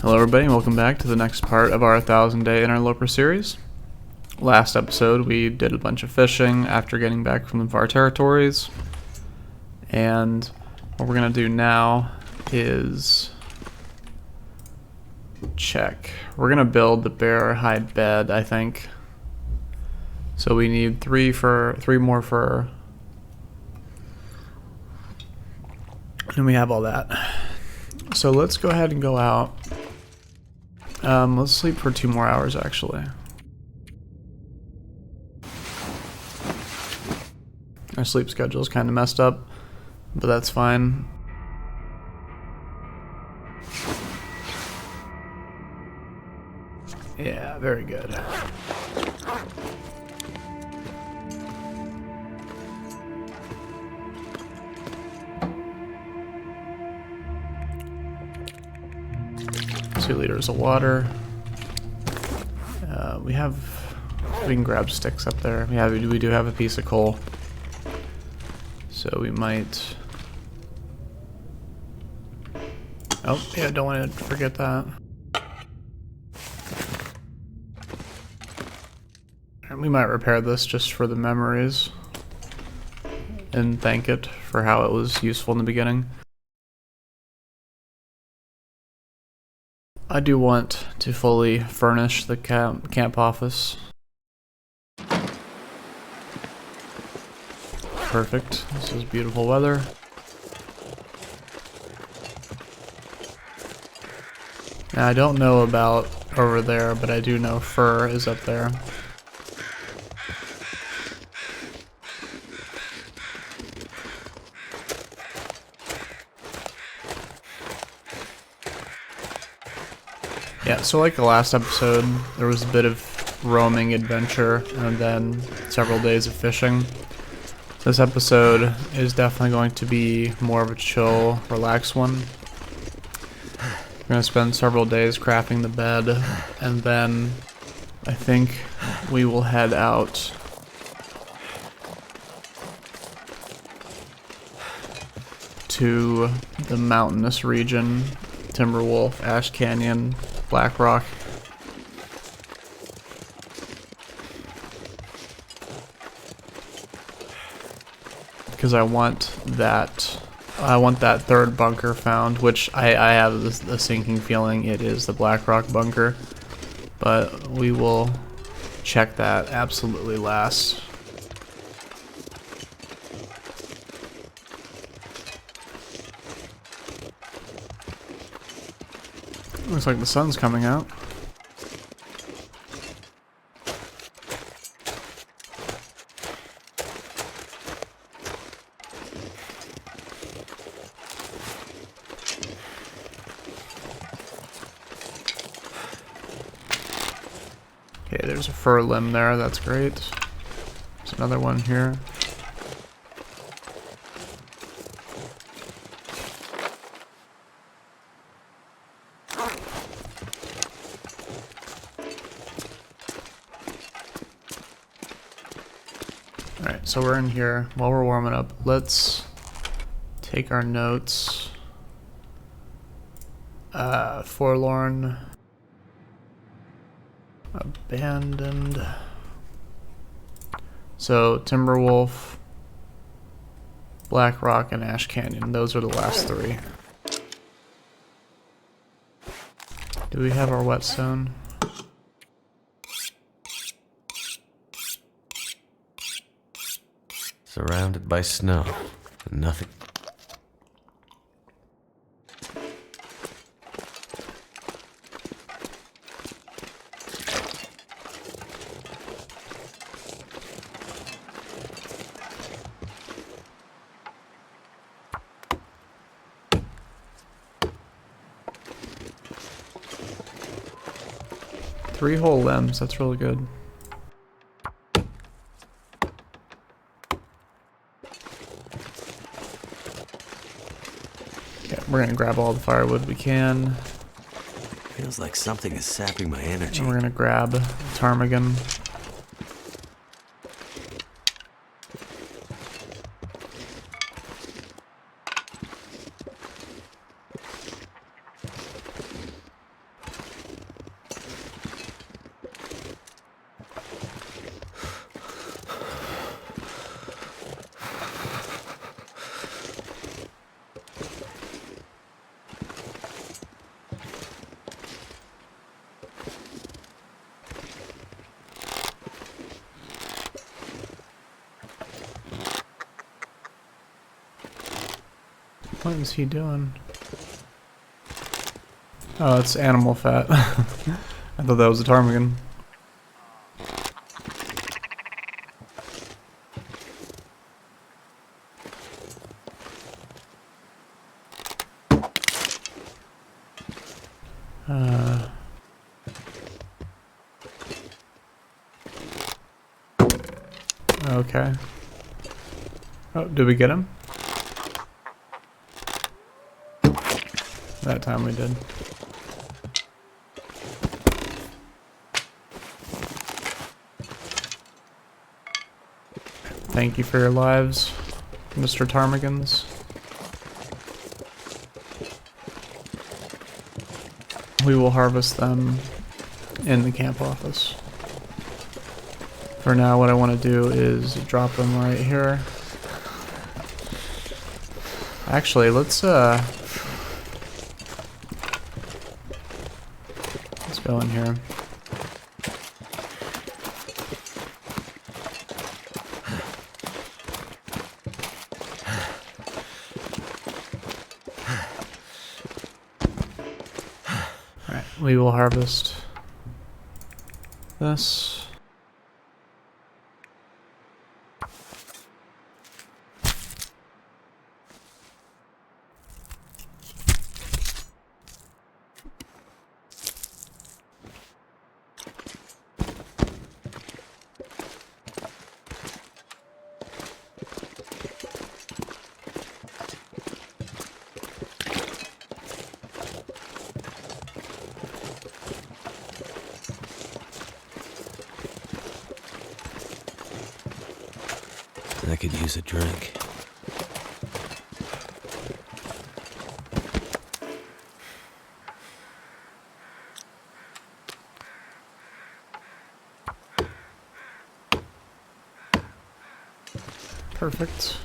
Hello everybody and welcome back to the next part of our 1000-day Interloper series. Last episode we did a bunch of fishing after getting back from the VAR territories, and what we're going to do now is check. We're going to build the bear hide bed, I think. So we need three more fur, and we have all that. So let's go ahead and go out. Let's sleep for 2 more hours, actually. Our sleep schedule is kind of messed up, but that's fine. Yeah, very good. Liters of water. We can grab sticks up there. We do have a piece of coal, so we might. Oh yeah, don't want to forget that. And we might repair this just for the memories and thank it for how it was useful in the beginning. I do want to fully furnish the camp office. Perfect. This is beautiful weather. Now, I don't know about over there, but I do know fur is up there. Yeah, so like the last episode, there was a bit of roaming adventure and then several days of fishing. This episode is definitely going to be more of a chill, relaxed one. We're going to spend several days crafting the bed, and then I think we will head out to the mountainous region, Timberwolf, Ash Canyon, Black Rock. Because I want that third bunker found, which I have a sinking feeling it is the Black Rock bunker, but we will check that absolutely last. Looks like the sun's coming out. Okay, there's a fir limb there, that's great. There's another one here. Alright, so we're in here. While we're warming up, let's take our notes. Forlorn. Abandoned. So, Timberwolf, Black Rock, and Ash Canyon. Those are the last 3. Do we have our whetstone? Surrounded by snow. Nothing. Three whole limbs, that's really good. We're gonna grab all the firewood we can. Feels like something is sapping my energy. And we're gonna grab ptarmigan. What is he doing? Oh, it's animal fat. I thought that was a ptarmigan. Okay. Oh, did we get him? That time we did. Thank you for your lives, Mr. Ptarmigans. We will harvest them in the camp office. For now, what I want to do is drop them right here. Actually, let's go in here. Alright, we will harvest this. I could use a drink. Perfect.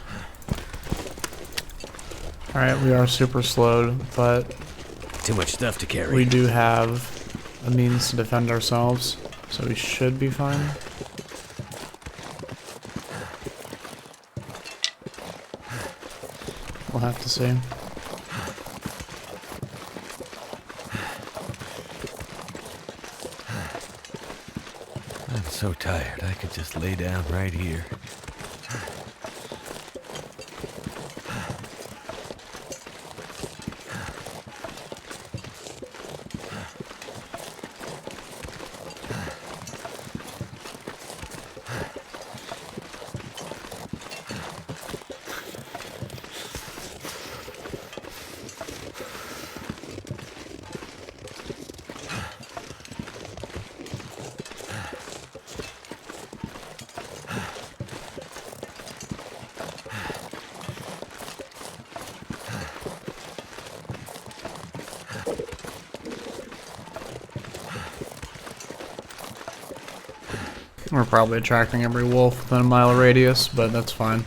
Alright, we are super slowed, but Too much stuff to carry. we do have a means to defend ourselves, so we should be fine. We'll have to see. I'm so tired, I could just lay down right here. We're probably attracting every wolf within a mile radius, but that's fine.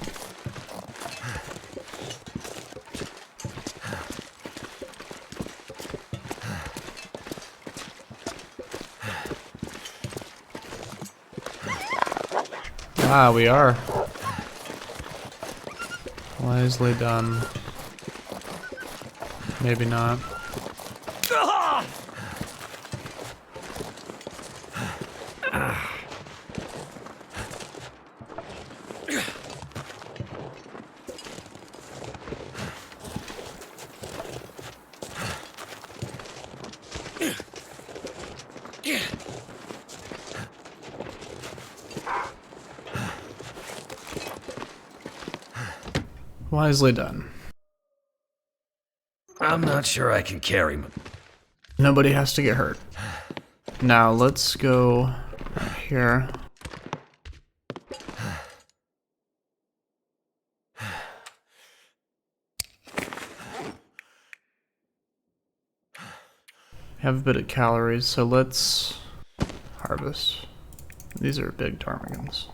Ah, we are. Wisely done. Maybe not. Wisely done. I'm not sure I can carry him. Nobody has to get hurt. Now let's go right here. Have a bit of calories, so let's harvest. These are big ptarmigans.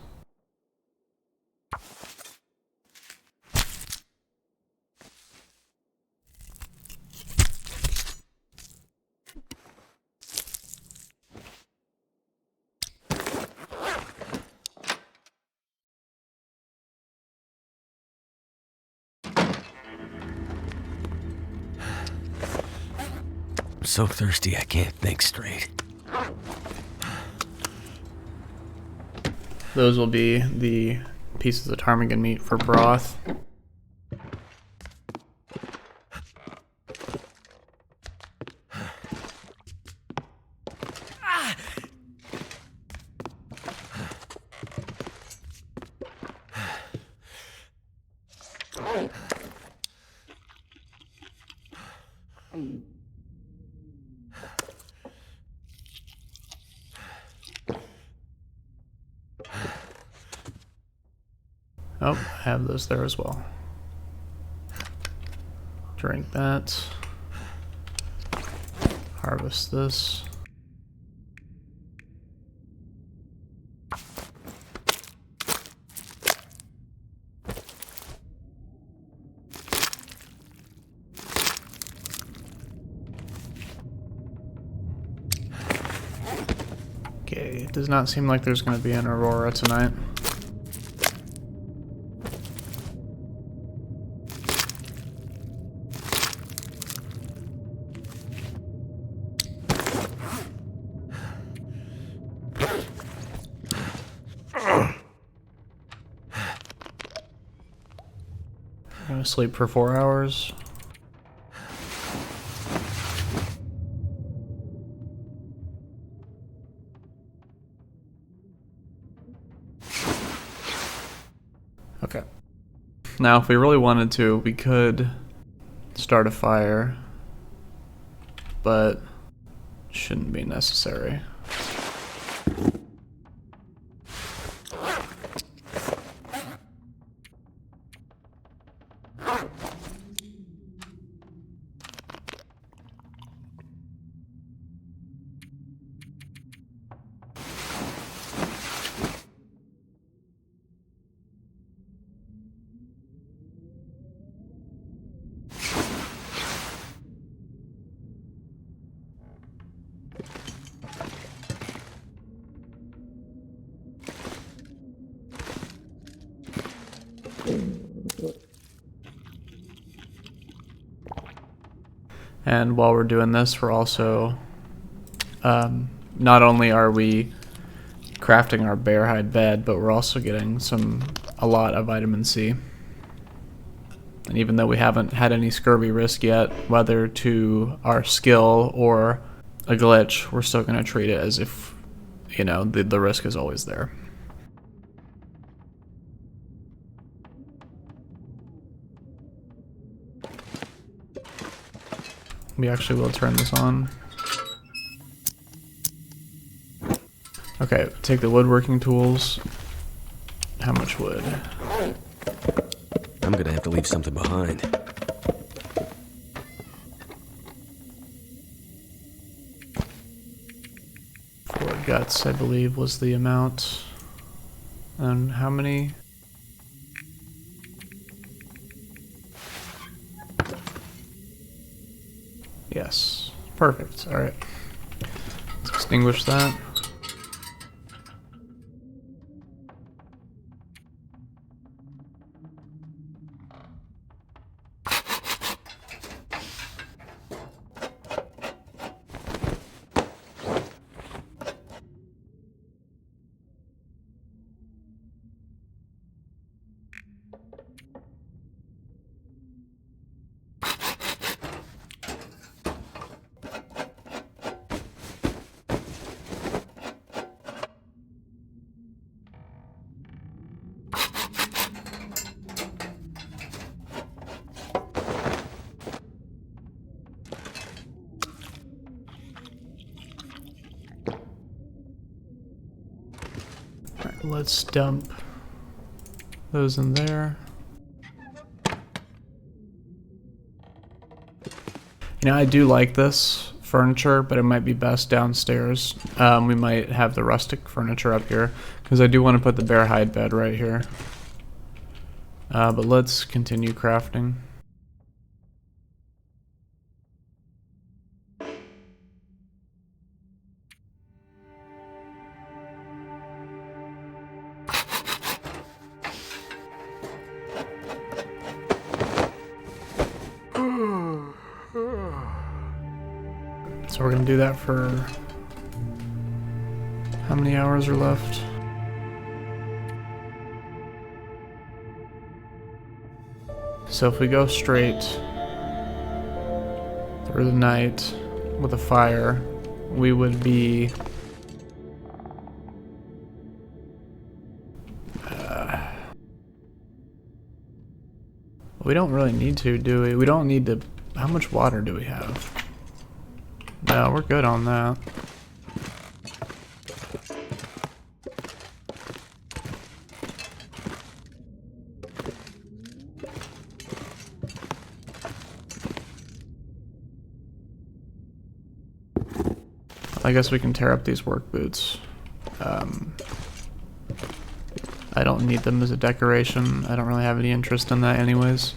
so thirsty I can't think straight. Those will be the pieces of ptarmigan meat for broth. Oh, I have those there as well. Drink that. Harvest this. Okay, it does not seem like there's going to be an aurora tonight. I'm gonna sleep for 4 hours. Okay. Now, if we really wanted to, we could start a fire, but shouldn't be necessary. And while we're doing this, we're also, not only are we crafting our bear hide bed, but we're also getting a lot of vitamin C. And even though we haven't had any scurvy risk yet, whether to our skill or a glitch, we're still going to treat it as if, you know, the risk is always there. We actually will turn this on. Okay, take the woodworking tools. How much wood? I'm gonna have to leave something behind. 4 guts, I believe, was the amount. And how many? Yes. Perfect. Alright. Let's extinguish that. Let's dump those in there. You know, I do like this furniture, but it might be best downstairs. We might have the rustic furniture up here, because I do want to put the bear hide bed right here. But let's continue crafting. So we're gonna do that for... How many hours are left? So if we go straight through the night with a fire, we would be... we don't really need to, do we? We don't need to... How much water do we have? No, we're good on that. I guess we can tear up these work boots. I don't need them as a decoration. I don't really have any interest in that anyways.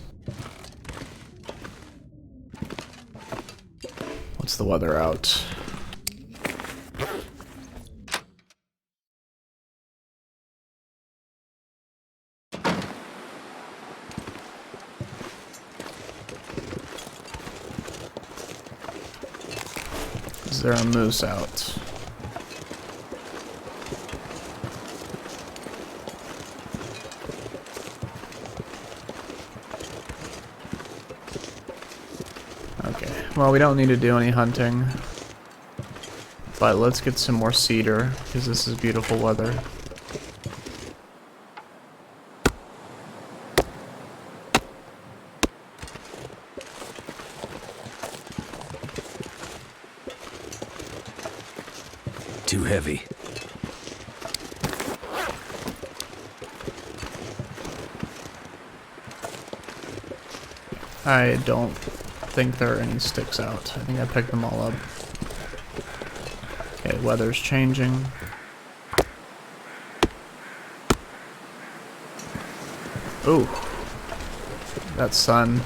What's the weather out? Is there a moose out? Okay, well, we don't need to do any hunting. But let's get some more cedar, because this is beautiful weather. Too heavy. I don't think there are any sticks out. I think I picked them all up. Okay, weather's changing. Ooh. That sun.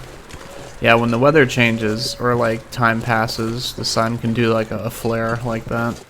Yeah, when the weather changes, or like time passes, the sun can do like a flare like that.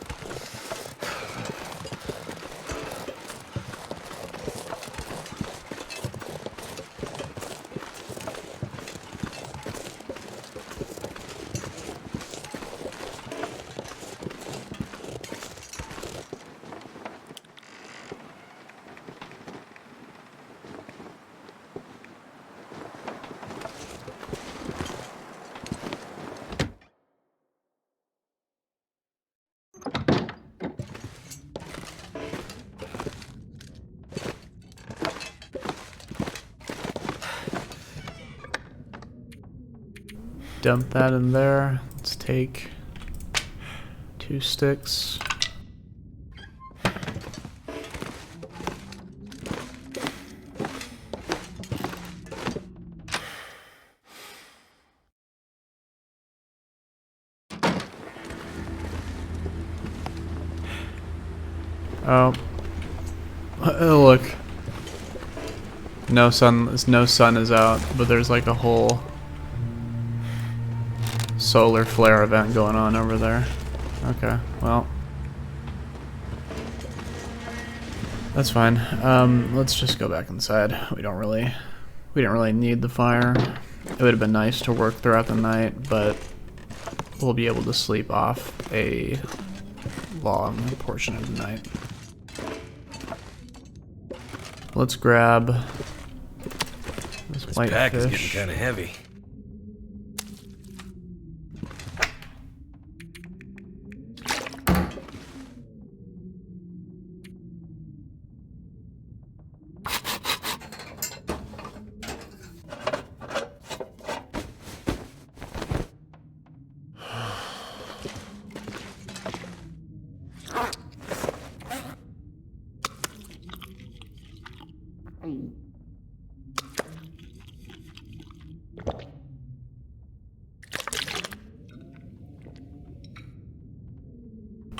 Dump that in there. Let's take 2 sticks. Oh. Look. No sun is out, but there's like a whole solar flare event going on over there. Okay, well. That's fine. Let's just go back inside. We didn't really need the fire. It would have been nice to work throughout the night, but we'll be able to sleep off a long portion of the night. Let's grab this white pack fish. is getting kind of heavy.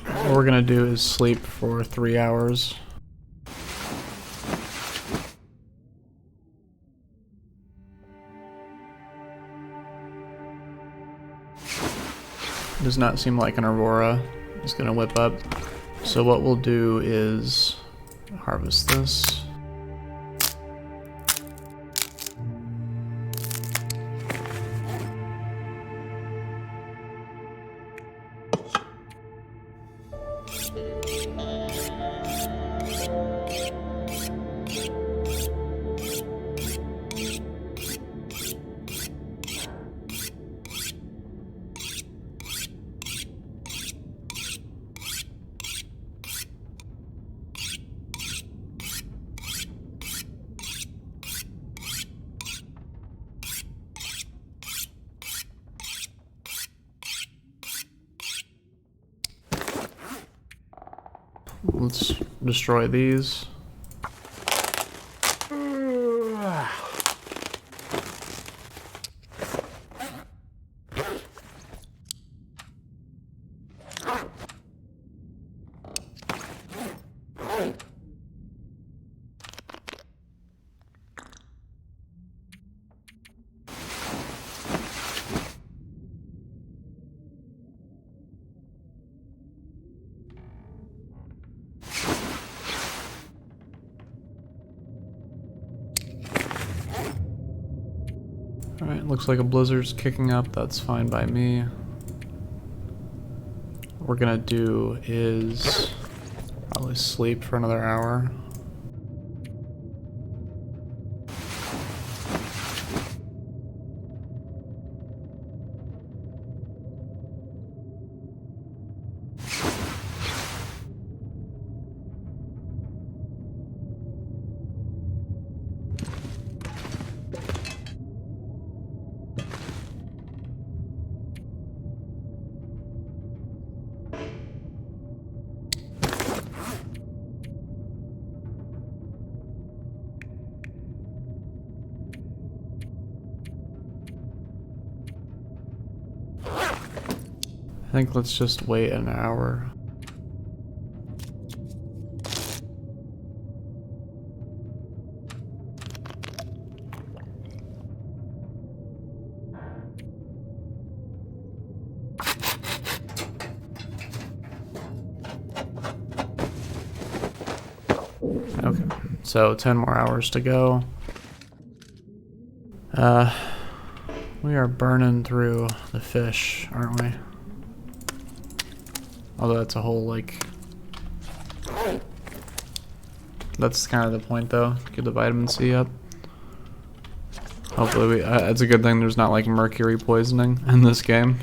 What we're gonna do is sleep for 3 hours. Does not seem like an aurora is gonna whip up. So what we'll do is harvest this. Let's destroy these. Alright, looks like a blizzard's kicking up. That's fine by me. What we're gonna do is probably sleep for another hour. I think let's just wait an hour. Okay, so 10 more hours to go. We are burning through the fish, aren't we? Although that's a whole, like... That's kind of the point, though. Get the vitamin C up. Hopefully we... it's a good thing there's not, like, mercury poisoning in this game.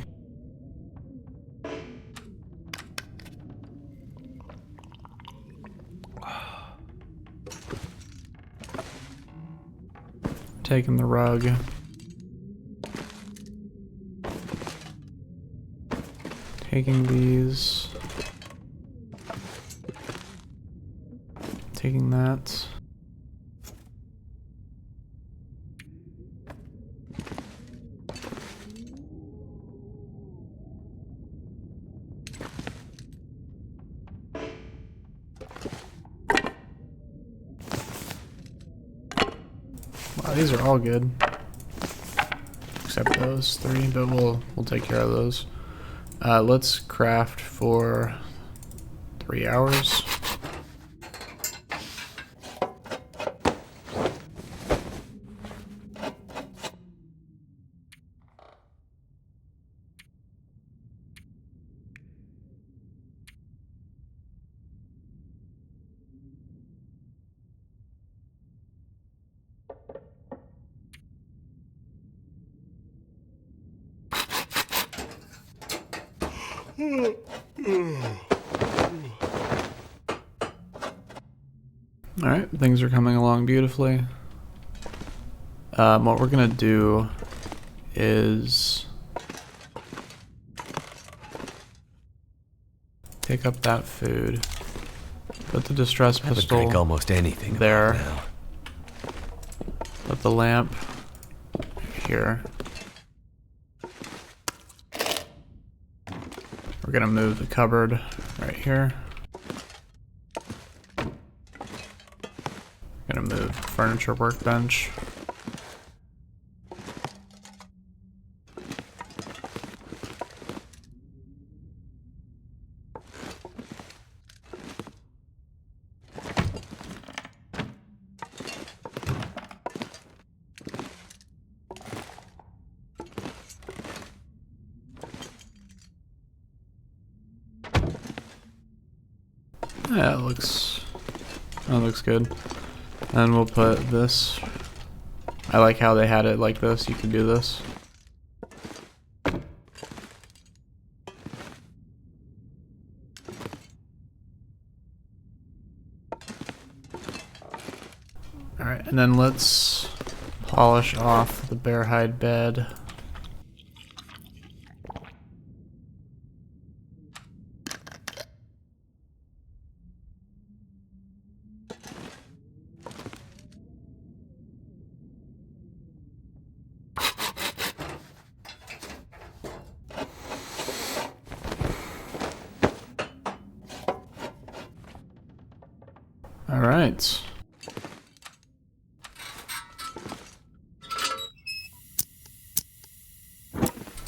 Taking the rug. Taking these. Taking that. Wow, these are all good. Except those three, but we'll take care of those. Let's craft for 3 hours. Alright, things are coming along beautifully. What we're gonna do is pick up that food, put the distress pistol drink almost anything there, now. put the lamp here. We're gonna move the cupboard right here. Gonna move furniture workbench. Yeah, that looks good. And we'll put this. I like how they had it like this. You can do this. Alright, and then let's polish off the bear hide bed. Alright.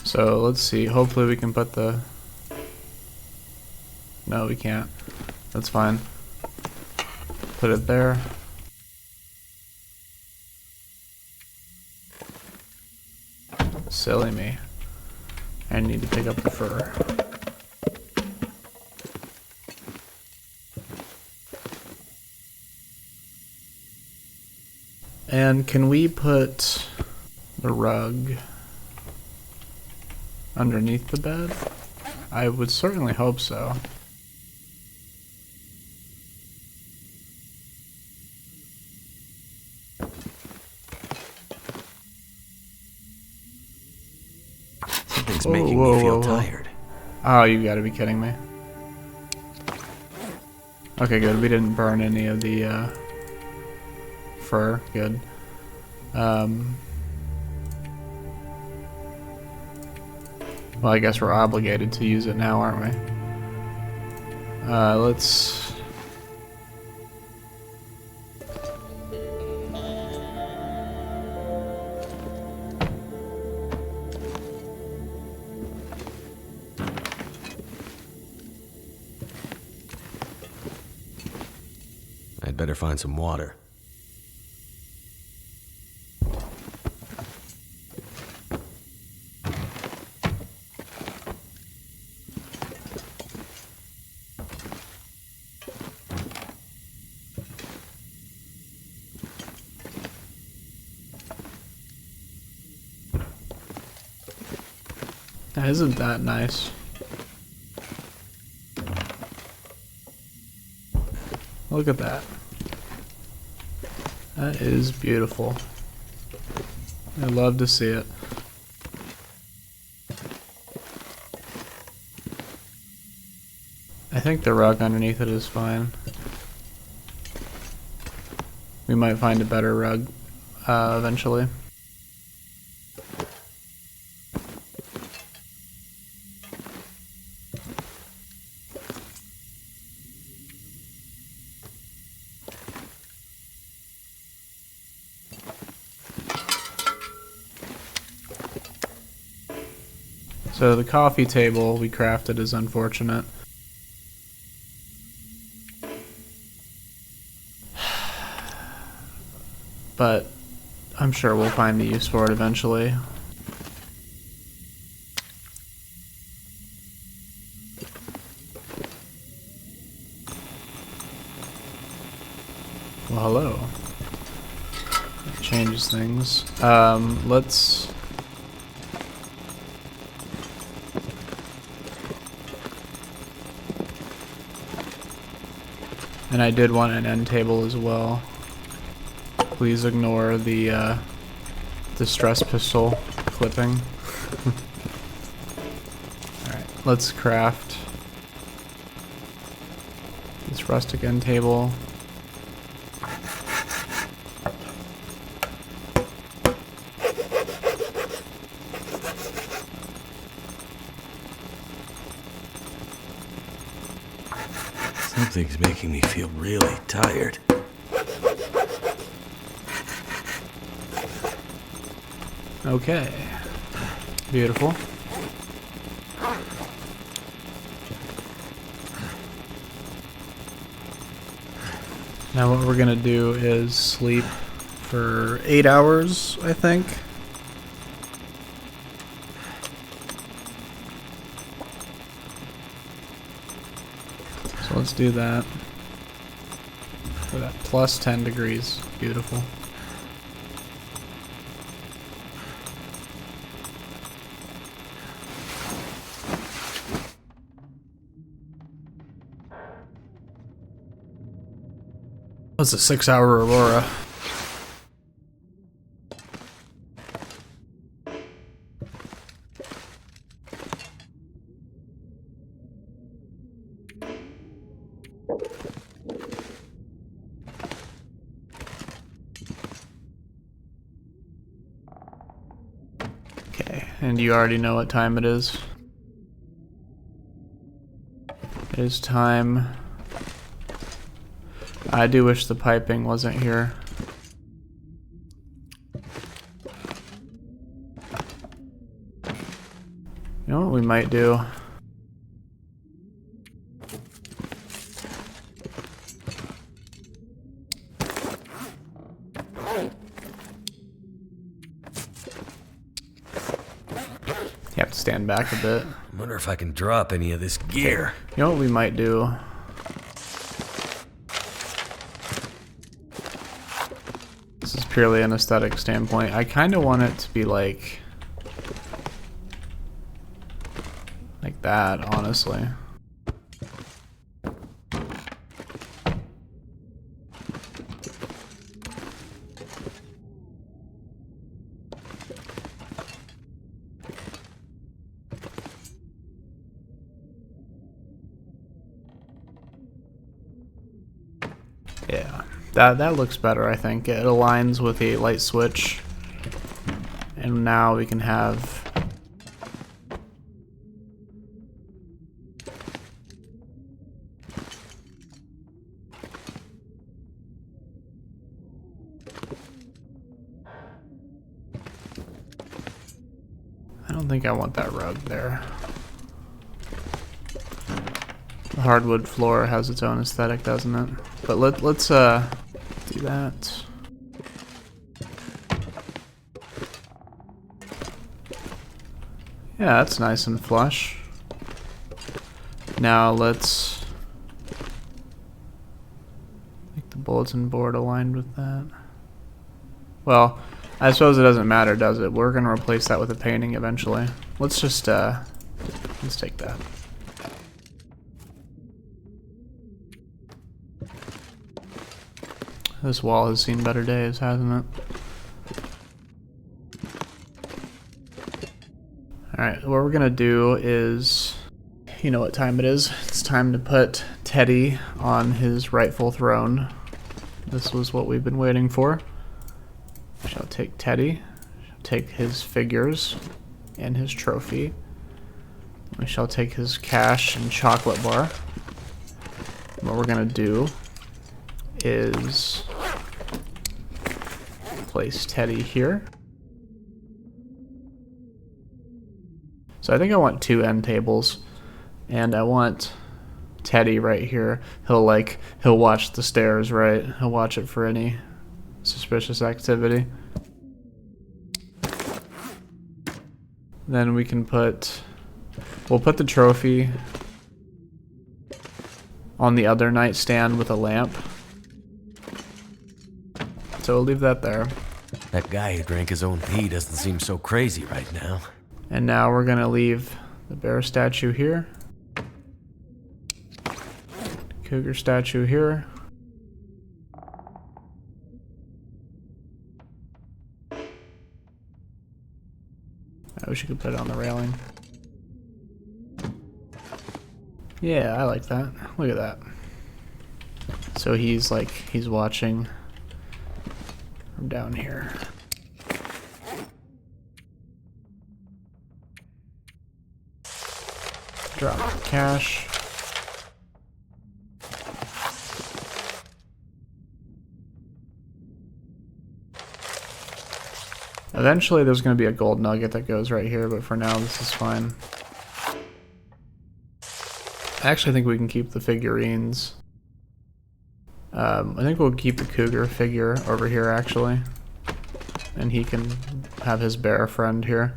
So let's see, hopefully we can put the... No, we can't. That's fine. Put it there. Silly me. I need to pick up the fur. And can we put the rug underneath the bed? I would certainly hope so. Something's making me feel tired. Oh, you gotta be kidding me. Okay, good. We didn't burn any of the fur. Good. Well, I guess we're obligated to use it now, aren't we? Let's... I'd better find some water. Isn't that nice? Look at that. That is beautiful. I love to see it. I think the rug underneath it is fine. We might find a better rug eventually. So the coffee table we crafted is unfortunate. But I'm sure we'll find a use for it eventually. Well, hello. That changes things. Let's... And I did want an end table as well. Please ignore the stress pistol clipping. Alright, let's craft this rustic end table. Something's making me feel really tired. Okay. Beautiful. Now what we're gonna do is sleep for 8 hours, I think. So let's do that. We're at plus 10 degrees. Beautiful. That's a 6-hour aurora. Okay, and you already know what time it is. It is time. I do wish the piping wasn't here. You know what we might do? You have to stand back a bit. I wonder if I can drop any of this gear. You know what we might do? This is purely an aesthetic standpoint. I kind of want it to be like that, honestly. Yeah, that looks better, I think. It aligns with a light switch. And now we can have I don't think I want that rug there. The hardwood floor has its own aesthetic, doesn't it? But let's do that. Yeah, that's nice and flush. Now let's make the bulletin board aligned with that. Well, I suppose it doesn't matter, does it? We're gonna replace that with a painting eventually. Let's just let's take that. This wall has seen better days, hasn't it? Alright, what we're gonna do is, you know what time it is. It's time to put Teddy on his rightful throne. This was what we've been waiting for. We shall take Teddy, take his figures and his trophy. We shall take his cash and chocolate bar. What we're gonna do is place Teddy here. So I think I want 2 end tables, and I want Teddy right here. He'll watch the stairs, right? He'll watch it for any suspicious activity. Then we can we'll put the trophy on the other nightstand with a lamp. So we'll leave that there. That guy who drank his own pee doesn't seem so crazy right now. And now we're gonna leave the bear statue here. Cougar statue here. I wish you could put it on the railing. Yeah, I like that. Look at that. So he's watching from down here. Drop cash. Eventually there's going to be a gold nugget that goes right here, but for now this is fine. I actually think we can keep the figurines. I think we'll keep the cougar figure over here actually. And he can have his bear friend here.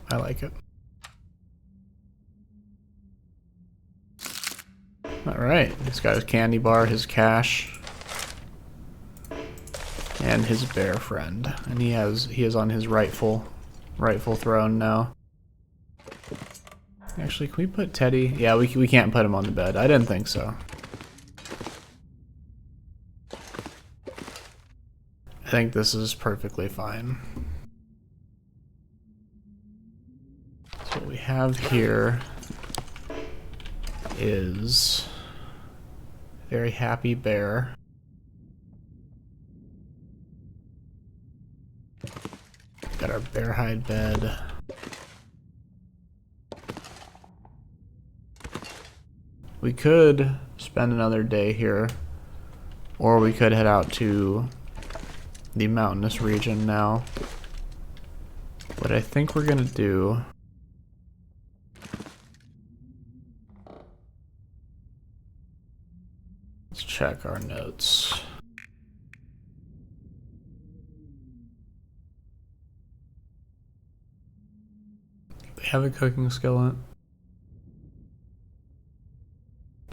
I like it. Alright, he's got his candy bar, his cash, and his bear friend. And he is on his rightful throne now. Actually, can we put Teddy? Yeah, we can't put him on the bed. I didn't think so. I think this is perfectly fine. So what we have here is a very happy bear. Got our bear hide bed. We could spend another day here, or we could head out to the mountainous region now. What I think we're gonna do let's check our notes. We have a cooking skillet.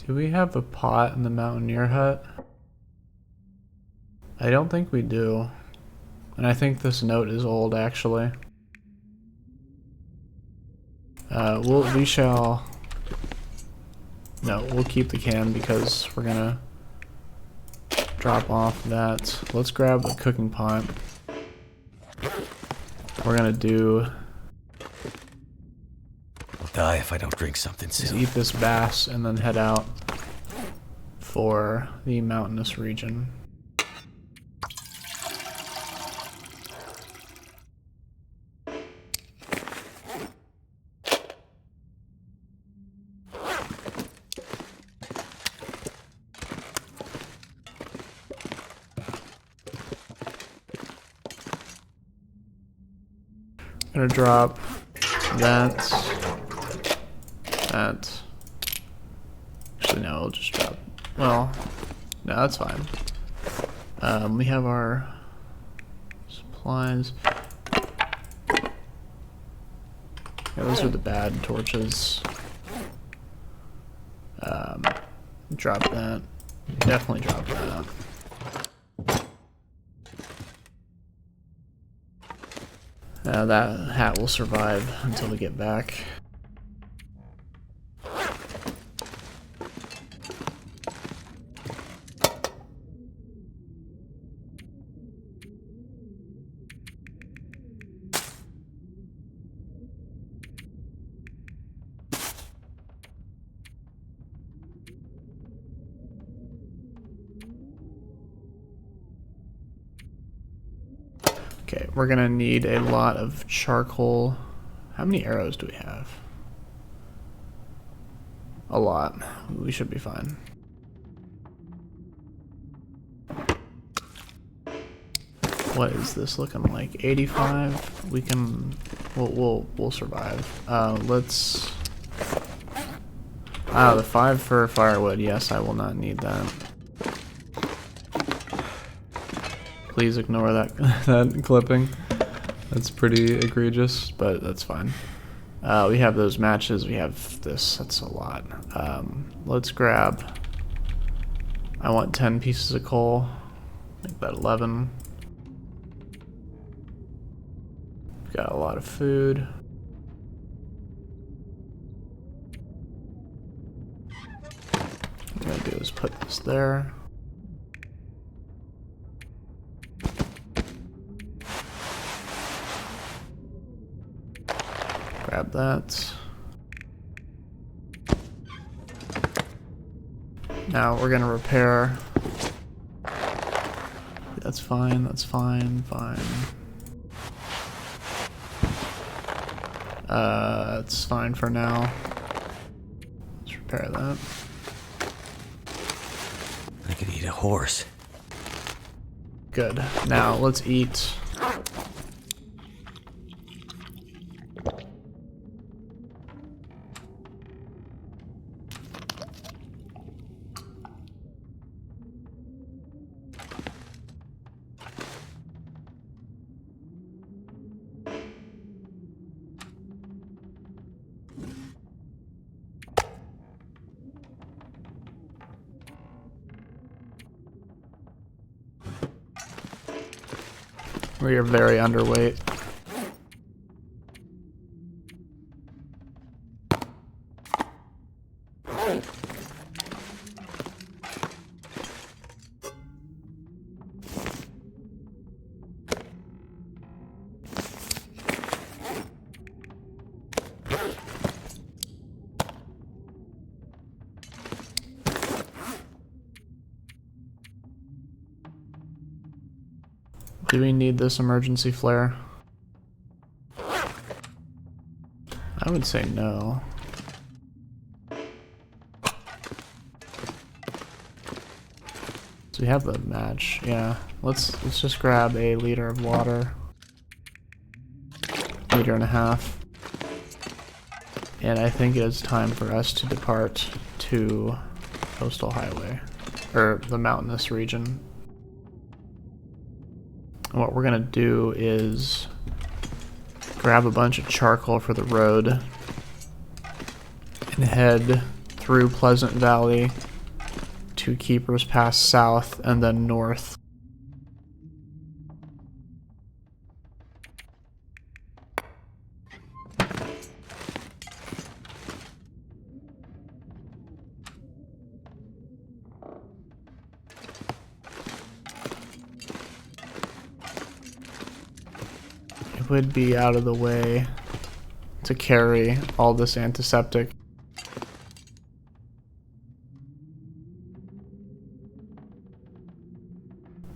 Do we have a pot in the mountaineer hut? I don't think we do. And I think this note is old, actually. We shall... No, we'll keep the can because we're gonna drop off that. Let's grab a cooking pot. We're gonna do... I'll die if I don't drink something soon. Eat this bass and then head out for the mountainous region. I'm gonna drop that. Actually, no, we'll just drop. Well, no, that's fine. We have our supplies. Yeah, those are the bad torches. Drop that. Definitely drop that. That hat will survive until we get back. Okay, we're gonna need a lot of charcoal. How many arrows do we have? A lot. We should be fine. What is this looking like? 85? We can... We'll survive. Let's... the 5 for firewood. Yes, I will not need that. Please ignore that that clipping. That's pretty egregious, but that's fine. We have those matches. We have this. That's a lot. Let's grab... I want 10 pieces of coal. Make that 11. We've got a lot of food. What I'm gonna do is put this there. Grab that. Now we're gonna repair. That's fine, that's fine. It's fine for now. Let's repair that. I could eat a horse. Good. Now let's eat. We are very underweight. Do we need this emergency flare? I would say no. So we have the match, yeah. Let's just grab a liter of water. Liter and a half. And I think it is time for us to depart to Coastal Highway, or the mountainous region. And what we're gonna do is grab a bunch of charcoal for the road and head through Pleasant Valley to Keeper's Pass south and then north. It would be out of the way to carry all this antiseptic.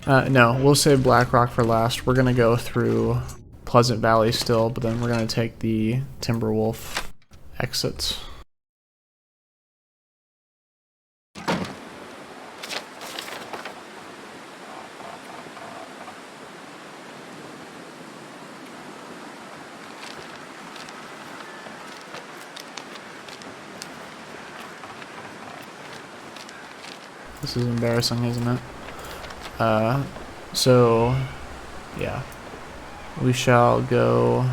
No, we'll save Black Rock for last. We're gonna go through Pleasant Valley still, but then we're gonna take the Timberwolf exits. This is embarrassing, isn't it? So, yeah. We shall go...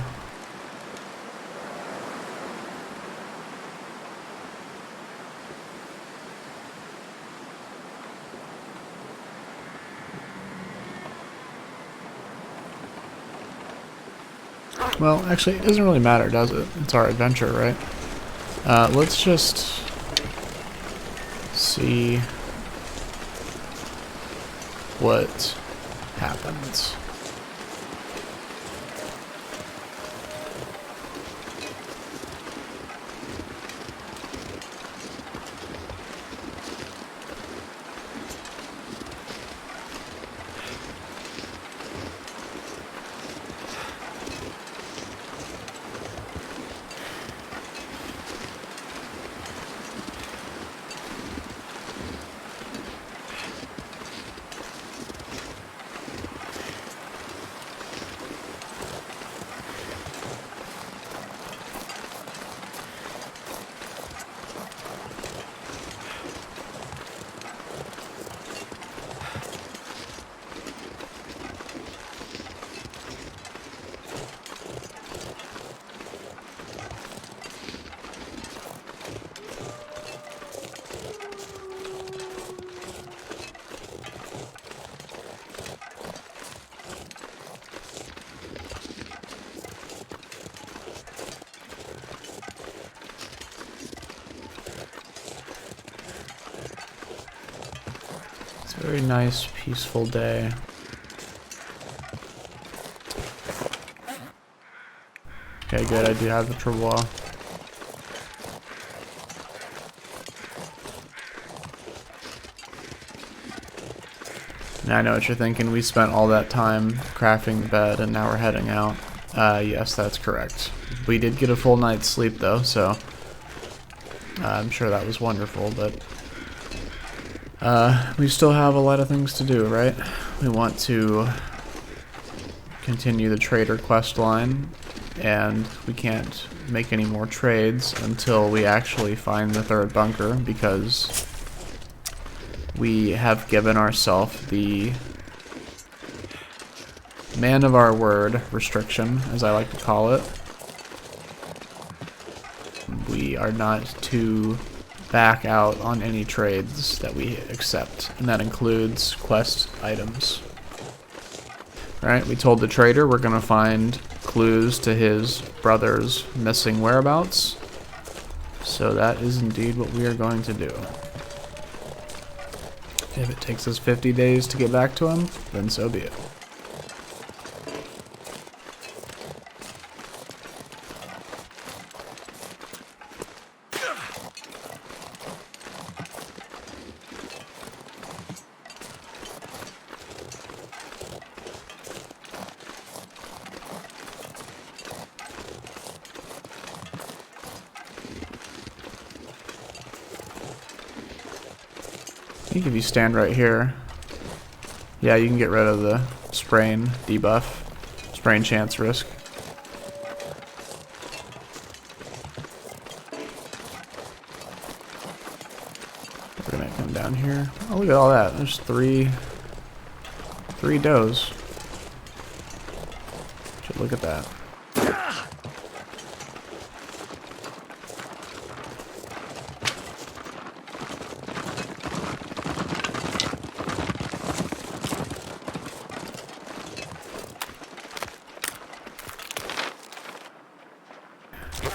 Well, actually, it doesn't really matter, does it? It's our adventure, right? Let's just see what happens. Very nice, peaceful day. Okay, good, I do have the travois. Now I know what you're thinking, we spent all that time crafting the bed and now we're heading out. Yes, that's correct. We did get a full night's sleep though, so I'm sure that was wonderful, but we still have a lot of things to do, right? We want to continue the trader quest line, and we can't make any more trades until we actually find the third bunker, because we have given ourselves the man of our word restriction, as I like to call it. We are not to back out on any trades that we accept, and that includes quest items. Right, we told the trader we're gonna find clues to his brother's missing whereabouts. So that is indeed what we are going to do. If it takes us 50 days to get back to him, then so be it. I think if you stand right here, yeah, you can get rid of the sprain debuff, sprain chance risk. We're gonna come down here. Oh, look at all that. There's three does. Should look at that.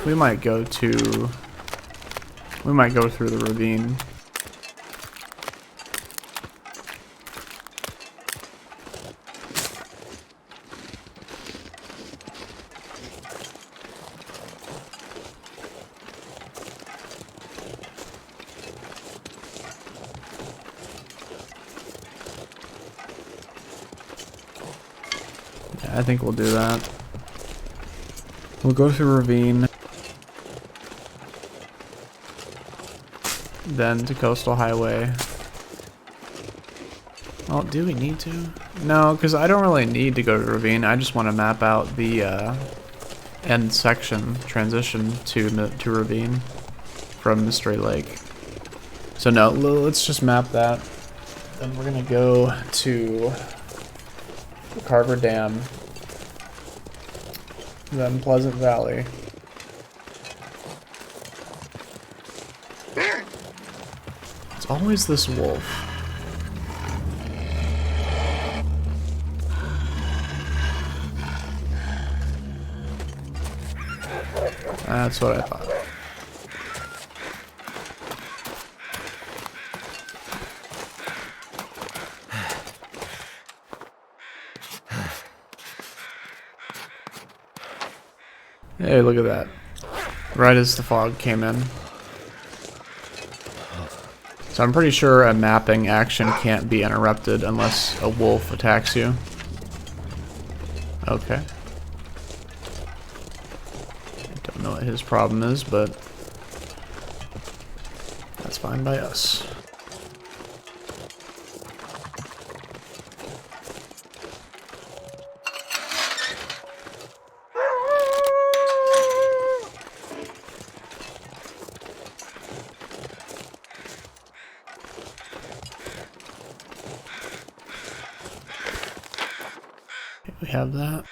We might go through the ravine. Yeah, I think we'll do that. We'll go through ravine. Then to Coastal Highway. Well, do we need to? No, because I don't really need to go to Ravine. I just want to map out the end section transition to Ravine from Mystery Lake. So no, let's just map that. Then we're gonna go to the Carver Dam, then Pleasant Valley. Always this wolf. That's what I thought. Hey, look at that. Right as the fog came in. So I'm pretty sure a mapping action can't be interrupted unless a wolf attacks you. Okay. I don't know what his problem is, but that's fine by us. We have that.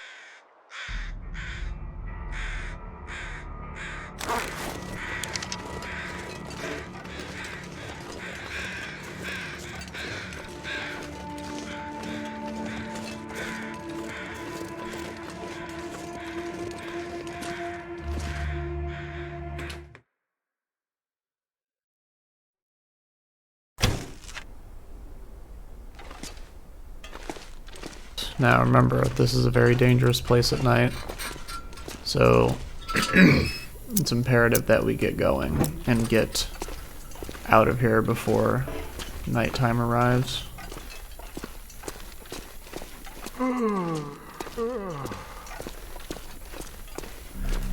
Now remember, this is a very dangerous place at night, so it's imperative that we get going and get out of here before nighttime arrives.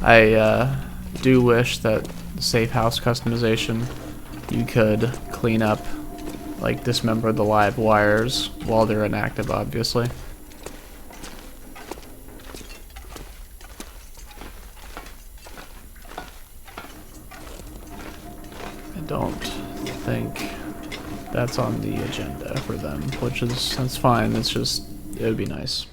I do wish that the safe house customization, you could clean up, like dismember the live wires while they're inactive, obviously. I don't think that's on the agenda for them, that's fine. It's just, it would be nice.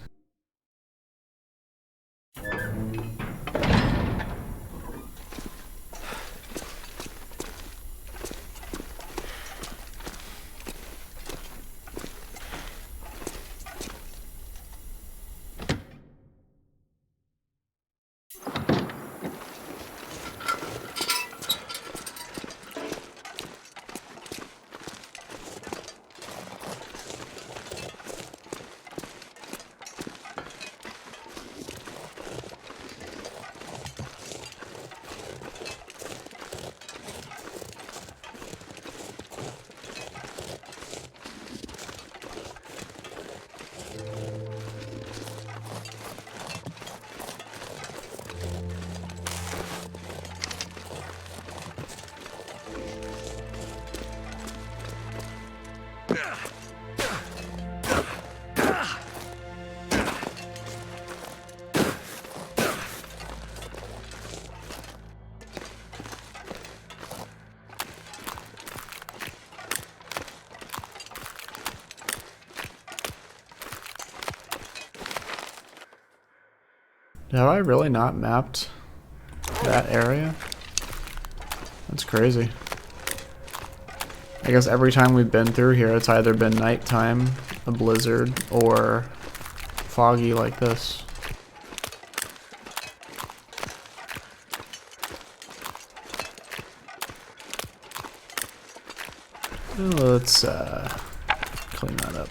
Have I really not mapped that area? That's crazy. I guess every time we've been through here, it's either been nighttime, a blizzard, or foggy like this. Let's clean that up.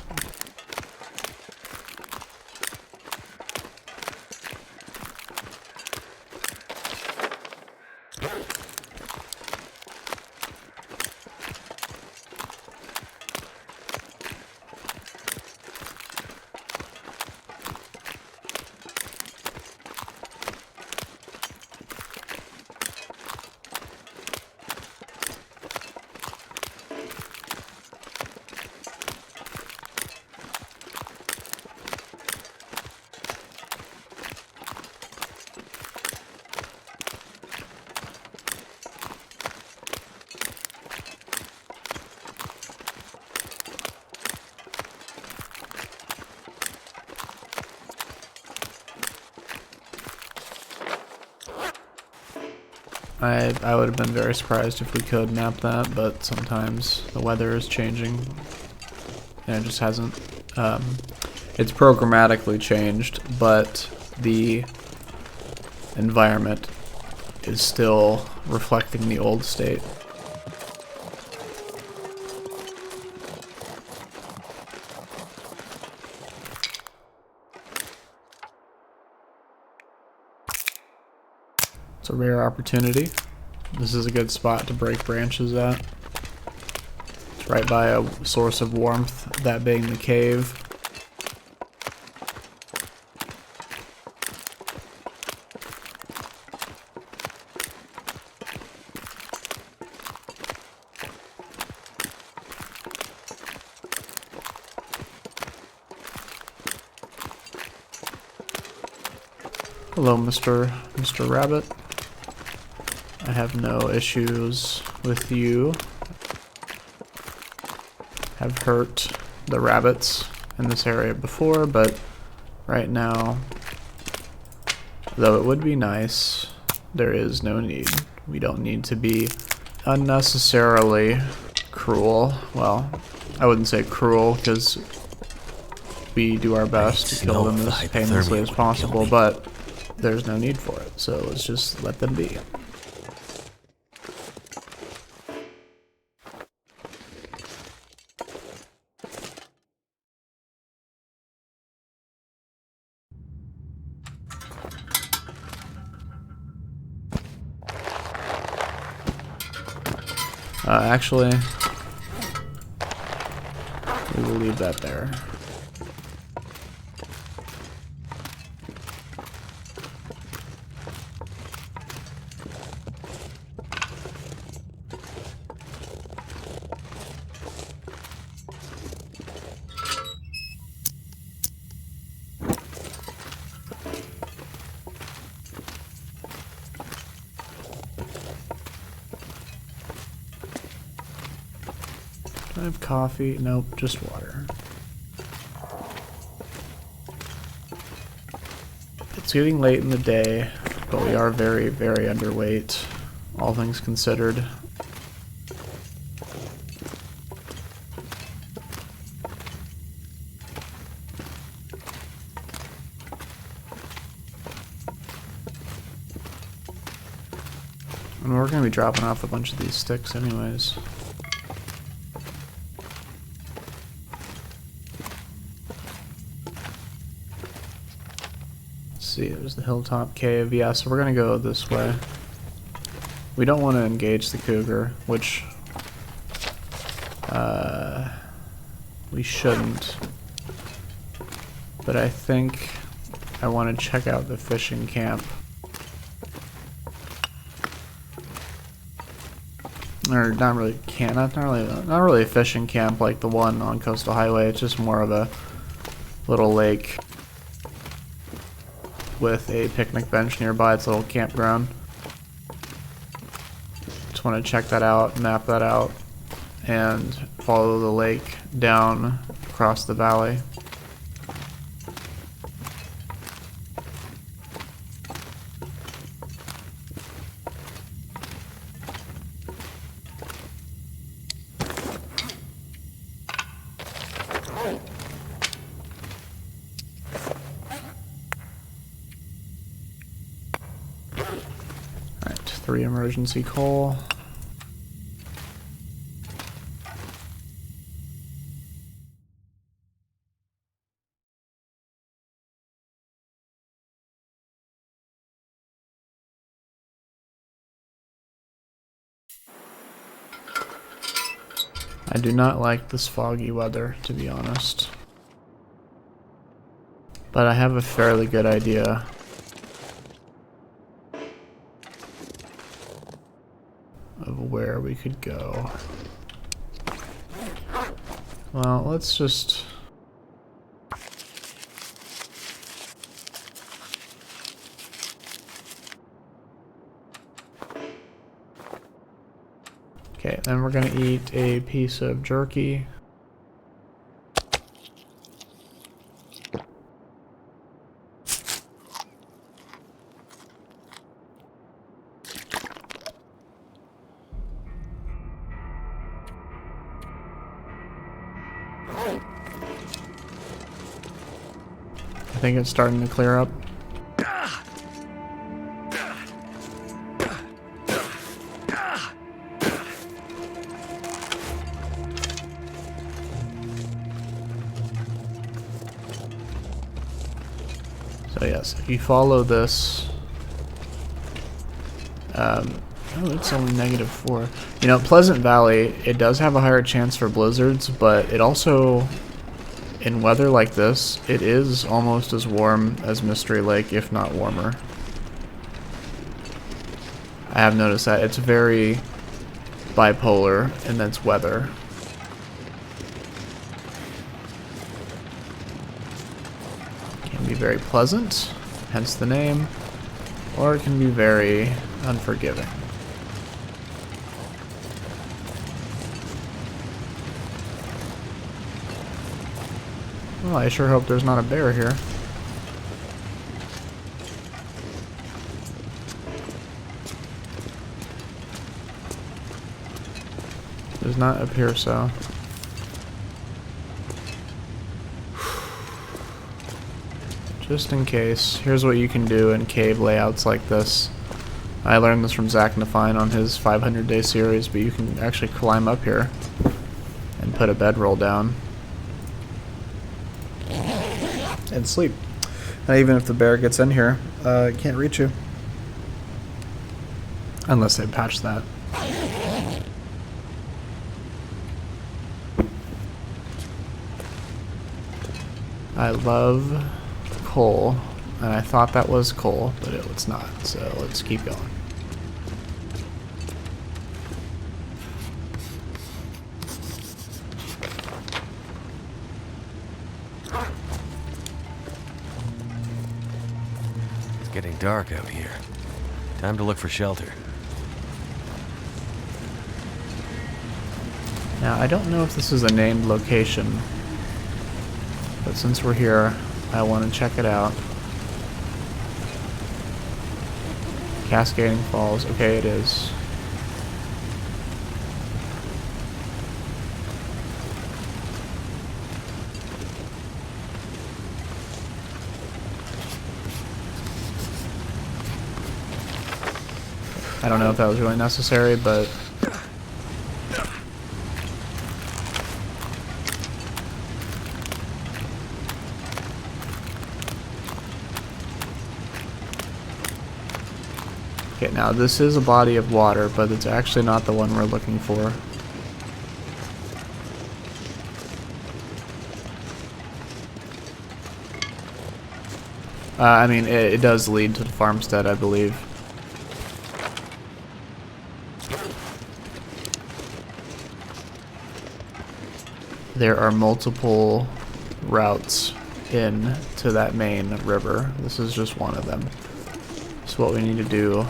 I would have been very surprised if we could map that, but sometimes the weather is changing and it just hasn't. It's programmatically changed, but the environment is still reflecting the old state. It's a rare opportunity. This is a good spot to break branches at. It's right by a source of warmth, that being the cave. Hello, Mr. Rabbit. I have no issues with you. Have hurt the rabbits in this area before, but right now, though it would be nice, there is no need. We don't need to be unnecessarily cruel. Well, I wouldn't say cruel, because we do our best to kill them as painlessly as possible, but there's no need for it, so let's just let them be. Actually, we will leave that there. I have coffee. Nope, just water. It's getting late in the day, but we are very, very underweight, all things considered. And we're going to be dropping off a bunch of these sticks anyways. See, there's the hilltop cave. Yeah, so we're gonna go this way. We don't want to engage the cougar, which we shouldn't. But I think I want to check out the fishing camp. Or not really camp, not really a fishing camp like the one on Coastal Highway. It's just more of a little lake with a picnic bench nearby. It's a little campground. Just want to check that out, map that out, and follow the lake down across the valley. 3 emergency coal. I do not like this foggy weather, to be honest. But I have a fairly good idea of where we could go. Well, let's just... Okay, then we're gonna eat a piece of jerky. I think it's starting to clear up. So yes, if you follow this, oh, it's only -4. You know, Pleasant Valley, it does have a higher chance for blizzards, but it also, in weather like this, it is almost as warm as Mystery Lake, if not warmer. I have noticed that it's very bipolar in its weather. Can be very pleasant, hence the name, or it can be very unforgiving. Well, I sure hope there's not a bear here. Does not appear so. Just in case, here's what you can do in cave layouts like this. I learned this from Zach Nafine on his 500-day series, but you can actually climb up here and put a bedroll down and sleep. And even if the bear gets in here, it can't reach you. Unless they patch that. I love coal, and I thought that was coal, but it was not, so let's keep going. It's getting dark out here. Time to look for shelter. Now, I don't know if this is a named location, but since we're here, I want to check it out. Cascading Falls. Okay, it is. I don't know if that was really necessary, but... Okay, now this is a body of water, but it's actually not the one we're looking for. I mean, it does lead to the farmstead, I believe. There are multiple routes in to that main river. This is just one of them. So what we need to do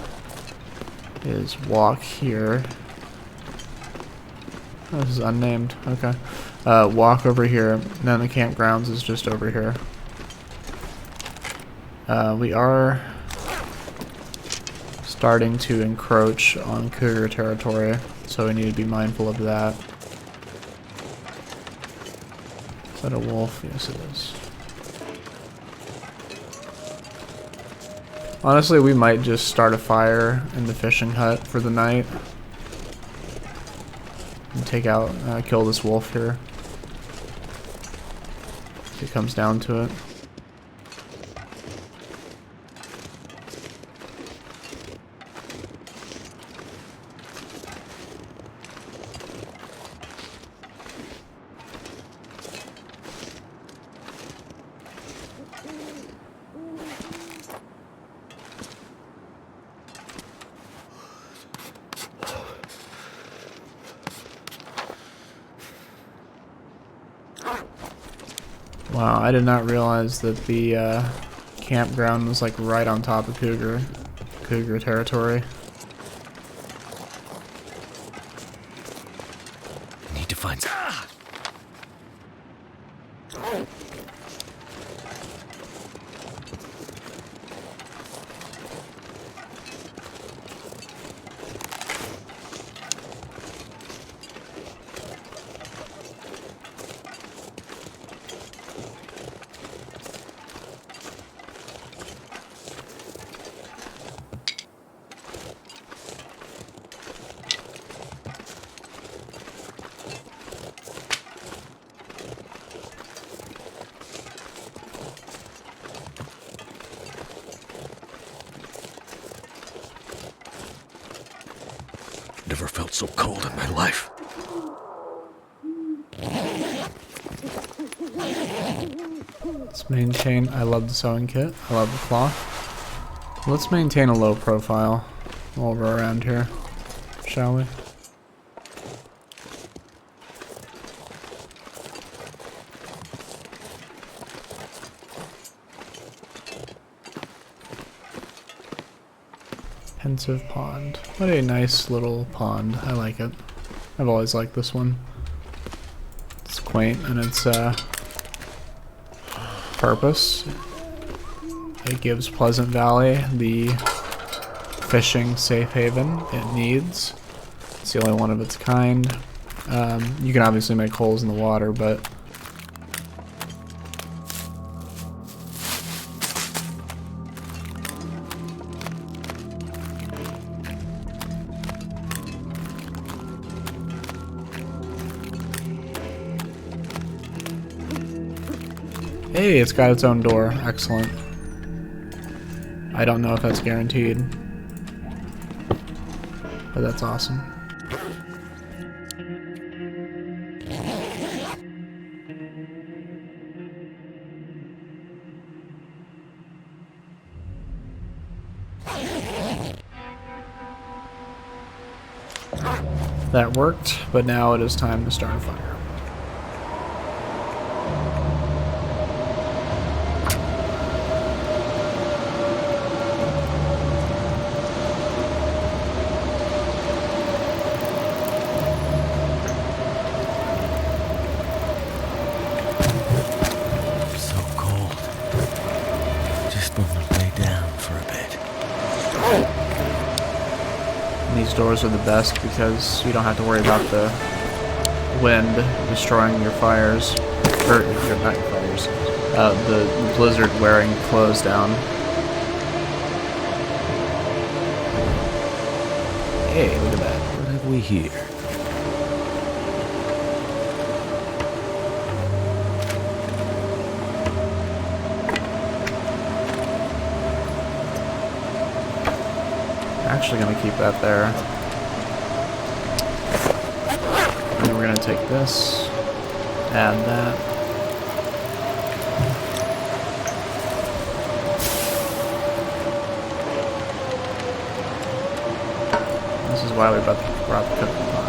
is walk here. Oh, this is unnamed. Okay. Walk over here. And then the campgrounds is just over here. We are starting to encroach on cougar territory, so we need to be mindful of that. Is that a wolf? Yes, it is. Honestly, we might just start a fire in the fishing hut for the night. And take out, kill this wolf here. If it comes down to it. Wow, I did not realize that the campground was like right on top of cougar territory. I need to find some. Never felt so cold in my life. Let's maintain. I love the sewing kit. I love the cloth. Let's maintain a low profile while we're around here, shall we? Pensive pond. What a nice little pond. I like it. I've always liked this one. It's quaint and its purpose. It gives Pleasant Valley the fishing safe haven it needs. It's the only one of its kind. You can obviously make holes in the water, but hey, it's got its own door. Excellent. I don't know if that's guaranteed, but that's awesome. That worked, but now it is time to start a fire. These doors are the best because you don't have to worry about the wind destroying your fires, or not your fires, the blizzard wearing clothes down. Hey, look at that. What have we here? Actually gonna keep that there. And then we're gonna take this, add that. This is why we brought the cooking pot.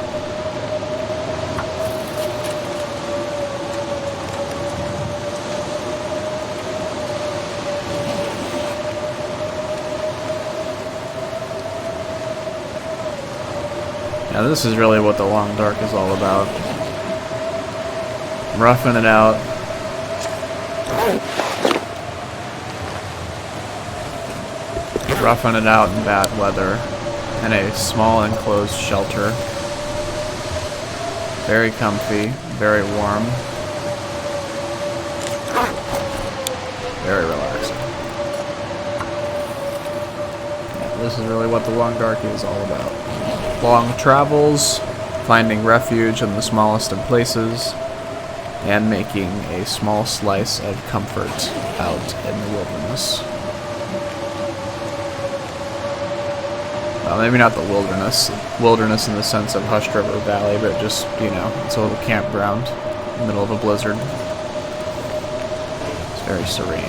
Now this is really what the Long Dark is all about. Roughing it out. Roughing it out in bad weather. In a small enclosed shelter. Very comfy, very warm. Very relaxing. this is really what the Long Darky is all about. Long travels, finding refuge in the smallest of places, and making a small slice of comfort out in the wilderness. Well, maybe not the wilderness in the sense of Hushed River Valley, but just, you know, it's a little campground in the middle of a blizzard. It's very serene.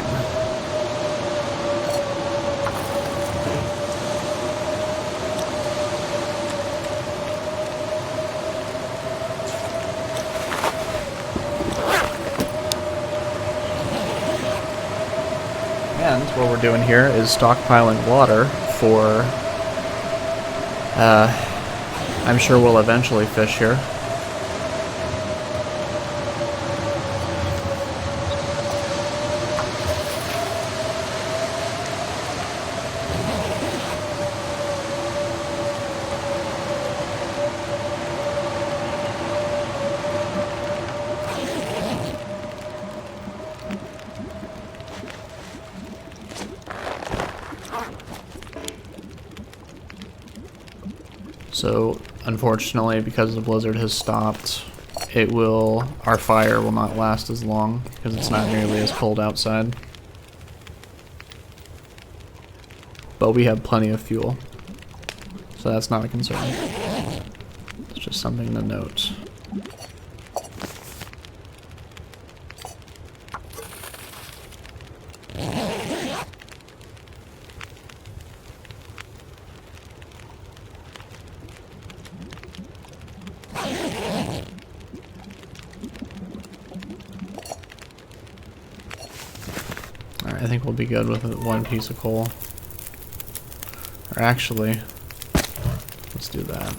And what we're doing here is stockpiling water for, I'm sure we'll eventually fish here. So, unfortunately, because the blizzard has stopped, our fire will not last as long because it's not nearly as cold outside. But we have plenty of fuel, so that's not a concern. It's just something to note. I think we'll be good with one piece of coal. Or actually, let's do that.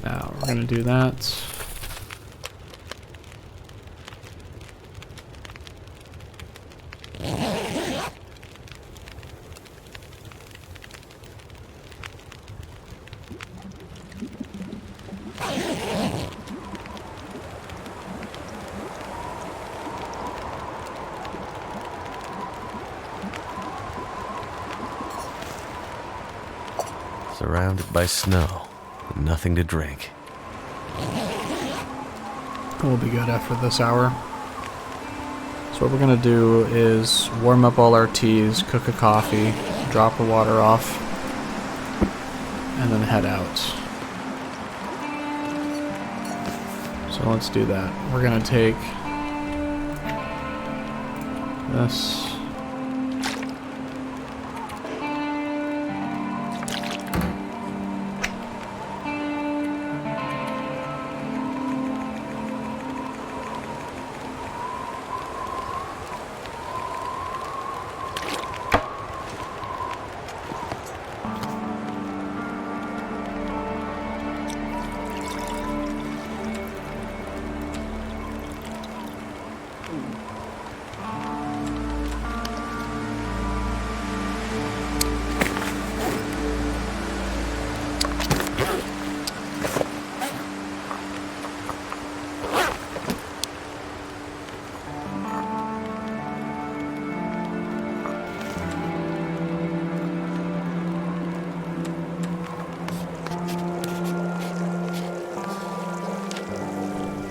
Now we're gonna do that. Surrounded by snow, and nothing to drink. We'll be good after this hour. So what we're gonna do is warm up all our teas, cook a coffee, drop the water off, and then head out. So let's do that. We're gonna take this.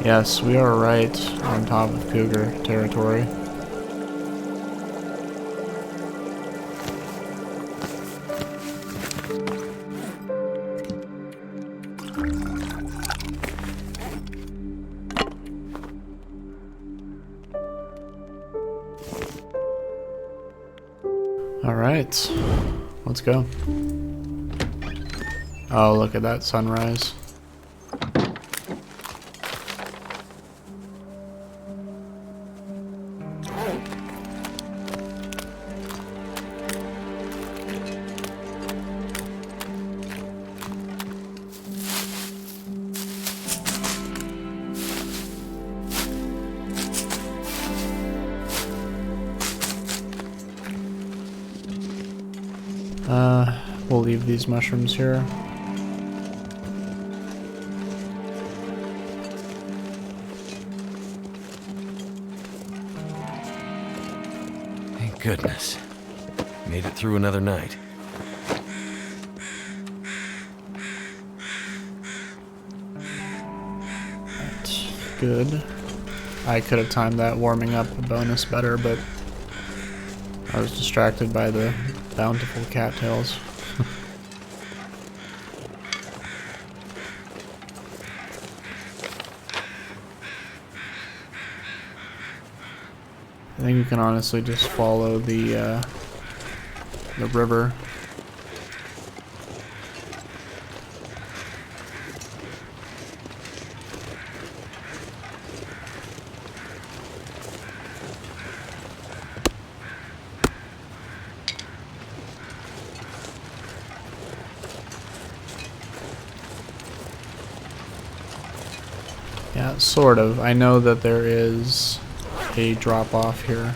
Yes, we are right on top of cougar territory. All right, let's go. Oh, look at that sunrise. We'll leave these mushrooms here. Thank goodness. Made it through another night. That's good. I could have timed that warming up a bonus better, but I was distracted by the bountiful cattails. I think you can honestly just follow the river. Yeah, sort of. I know that there is a drop off here.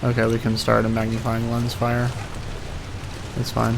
Okay, we can start a magnifying lens fire. It's fine.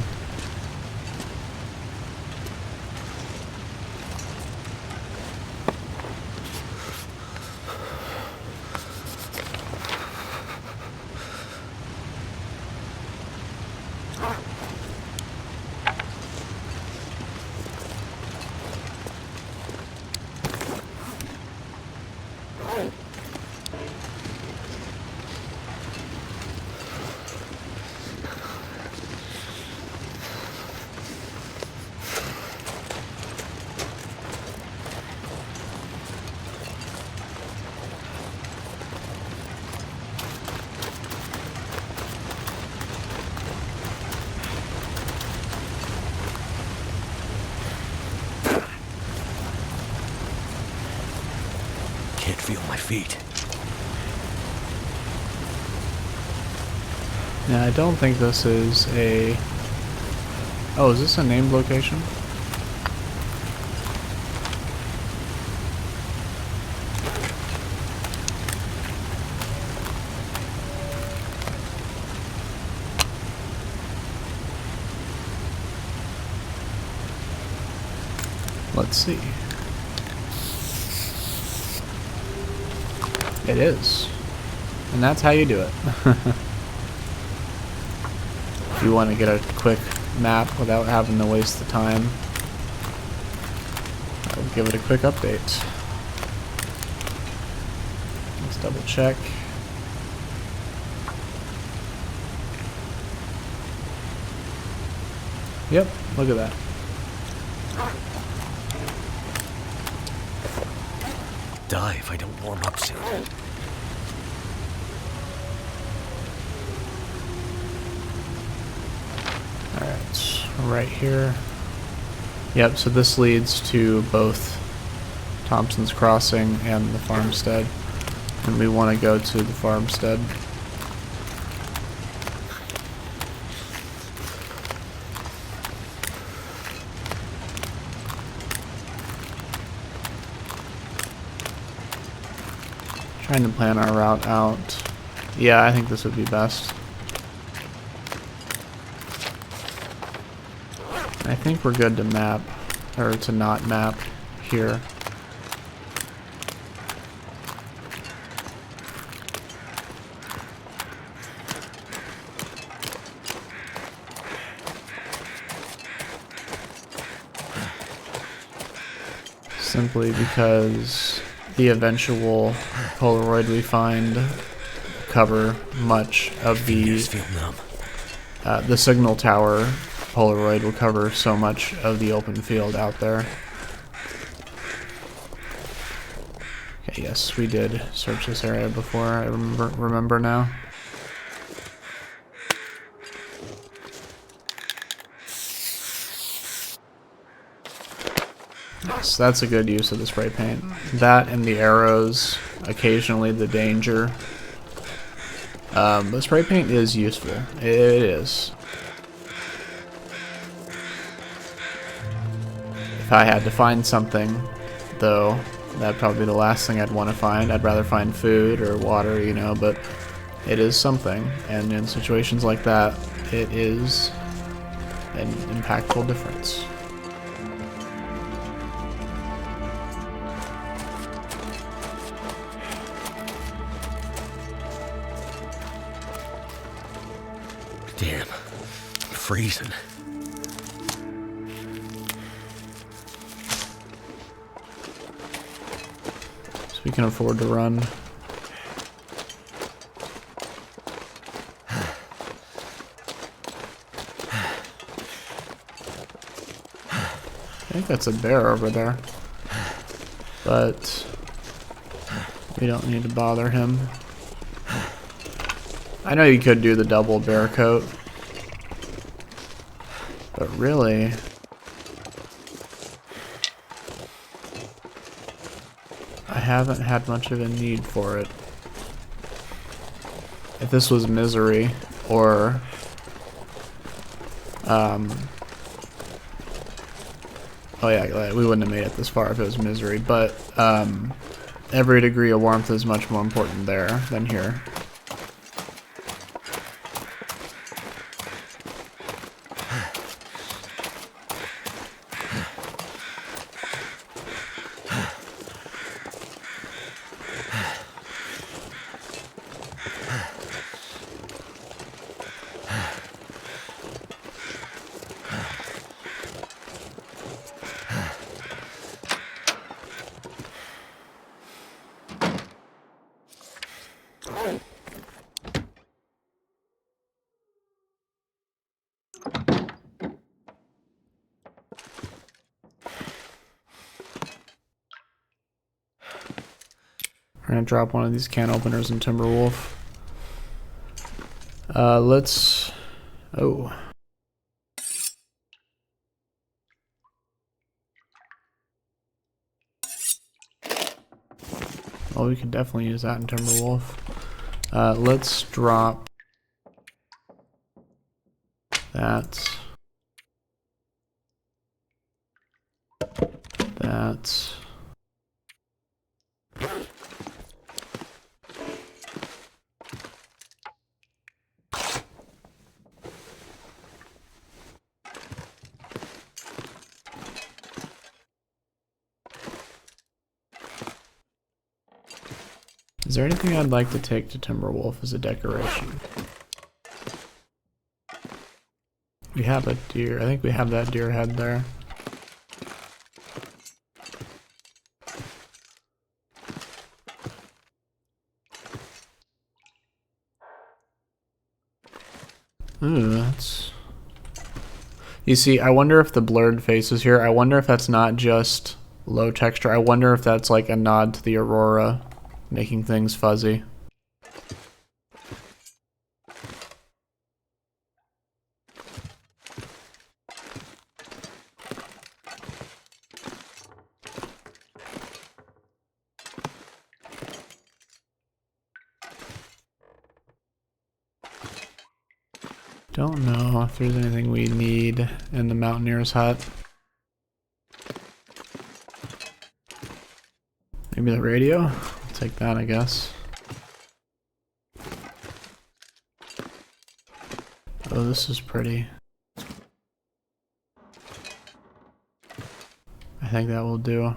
Can't feel my feet. Yeah, I don't think this is a... Oh, is this a named location? Let's see. It is. And that's how you do it. If you want to get a quick map without having to waste the time, I'll give it a quick update. Let's double check. Yep, look at that. Die if I don't warm up soon. Alright, right here. Yep, so this leads to both Thompson's Crossing and the farmstead. And we want to go to the farmstead. Trying to plan our route out. Yeah, I think this would be best. I think we're good to map, or to not map here. Simply because the eventual Polaroid we find will cover much of the signal tower Polaroid will cover so much of the open field out there. Okay, yes, we did search this area before, I remember now. Yes, that's a good use of the spray paint. That and the arrows occasionally the danger. But spray paint is useful. It is. If I had to find something, though, that'd probably be the last thing I'd want to find. I'd rather find food or water, you know, but it is something. And in situations like that, it is an impactful difference. Damn, I'm freezing. So we can afford to run. I think that's a bear over there. But we don't need to bother him. I know you could do the double bear coat, but really, I haven't had much of a need for it. If this was Misery, or oh yeah, we wouldn't have made it this far if it was Misery, but every degree of warmth is much more important there than here. We're gonna drop one of these can openers in Timberwolf. Let's... Oh. Well, we could definitely use that in Timberwolf. Let's drop that. That. Is there anything I'd like to take to Timberwolf as a decoration? We have a deer. I think we have that deer head there. Ooh, that's... You see, I wonder if the blurred faces here, I wonder if that's not just low texture. I wonder if that's like a nod to the Aurora, making things fuzzy. Don't know if there's anything we need in the Mountaineer's hut. Maybe the radio? I'll take that, I guess. Oh, this is pretty. I think that will do.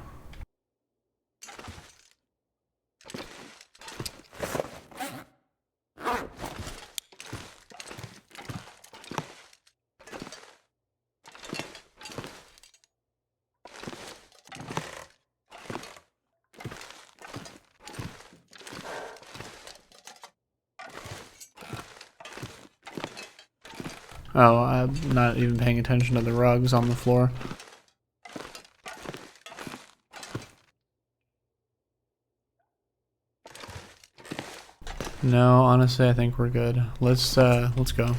Oh, I'm not even paying attention to the rugs on the floor. No, honestly, I think we're good. Let's go.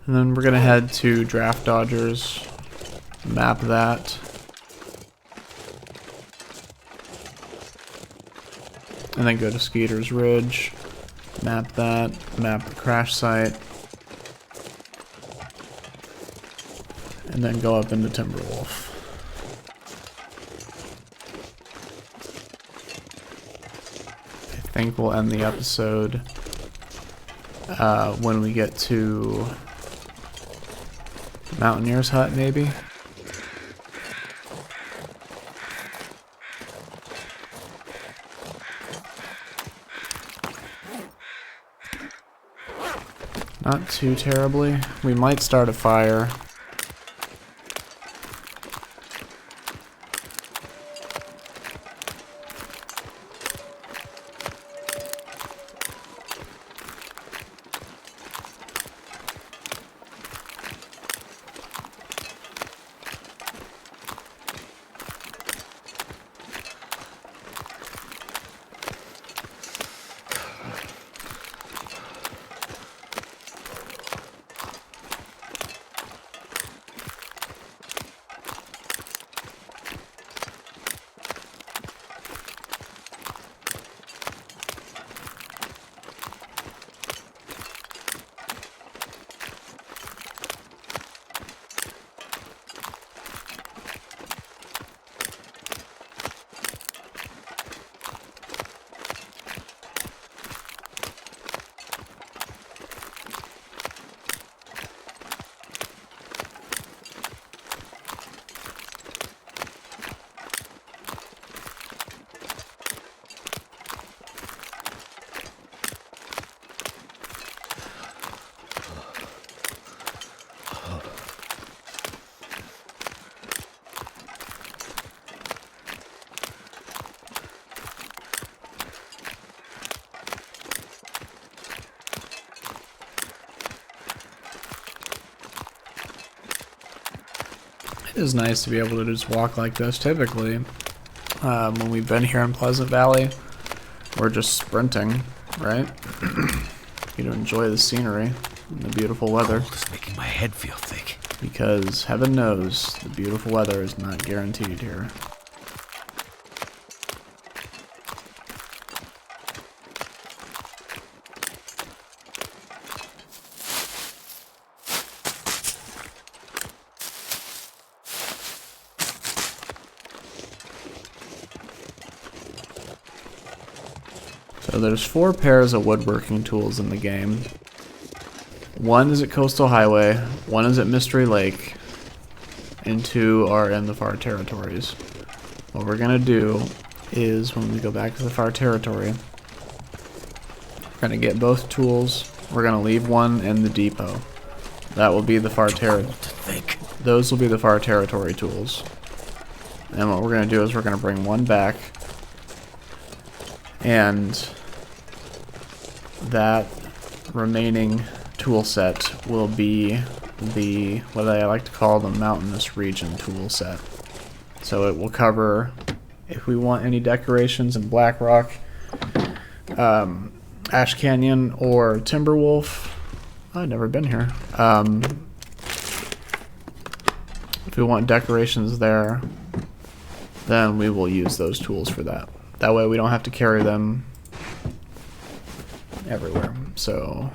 And then we're gonna head to Draft Dodgers, map that. And then go to Skeeter's Ridge, map that, map the crash site. And then go up into Timberwolf. I think we'll end the episode when we get to Mountaineer's Hut, maybe? Not too terribly. We might start a fire. It is nice to be able to just walk like this. Typically, when we've been here in Pleasant Valley, we're just sprinting, right? You enjoy the scenery and the beautiful weather. It's making my head feel thick. Because heaven knows the beautiful weather is not guaranteed here. So there's 4 pairs of woodworking tools in the game. One is at Coastal Highway, one is at Mystery Lake, and 2 are in the Far Territories. What we're gonna do is, when we go back to the Far Territory, we're gonna get both tools. We're gonna leave one in the depot. That will be the Far Territory. Those will be the Far Territory tools. And what we're gonna do is we're gonna bring one back, and that remaining tool set will be the, what I like to call the Mountainous Region tool set. So it will cover, if we want any decorations in Black Rock, Ash Canyon, or Timberwolf. I've never been here. If we want decorations there, then we will use those tools for that. That way we don't have to carry them everywhere. So,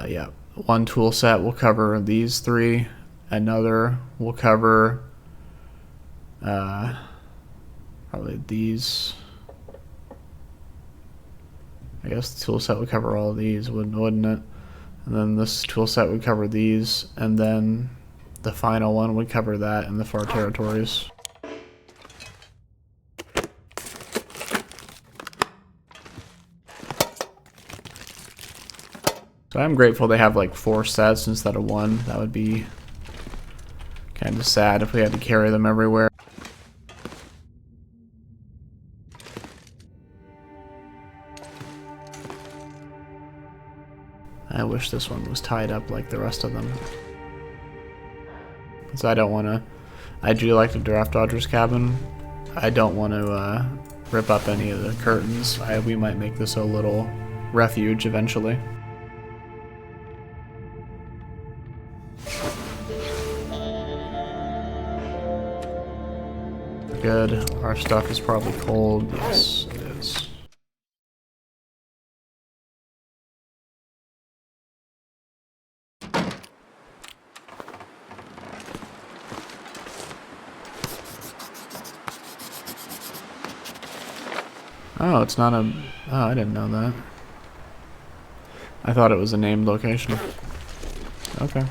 yeah, one tool set will cover these 3. Another will cover probably these. I guess the tool set would cover all of these, wouldn't it? And then this tool set would cover these, and then the final one would cover that in the Far Territories. So I'm grateful they have like 4 sets instead of 1. That would be kind of sad if we had to carry them everywhere. I wish this one was tied up like the rest of them. So I don't want to... I do like the Draft Dodgers cabin. I don't want to rip up any of the curtains. We might make this a little refuge eventually. good. Our stuff is probably cold. Yes, it is. Oh, it's not a... Oh, I didn't know that. I thought it was a named location. Okay.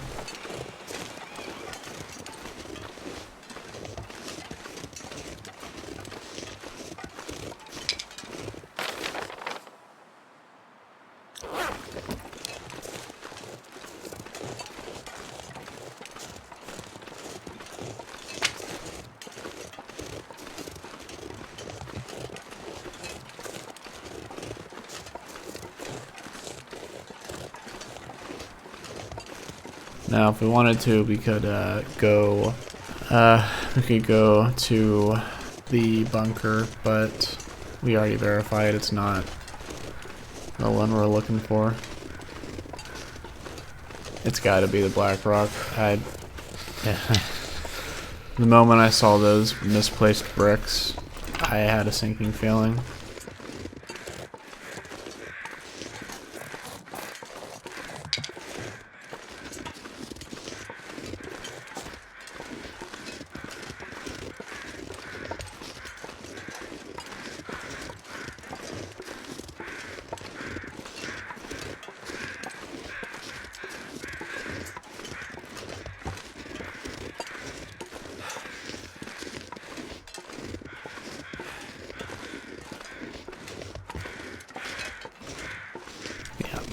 Now, if we wanted to, we could go to the bunker, but we already verified it's not the one we're looking for. It's got to be the Black Rock. The moment I saw those misplaced bricks, I had a sinking feeling.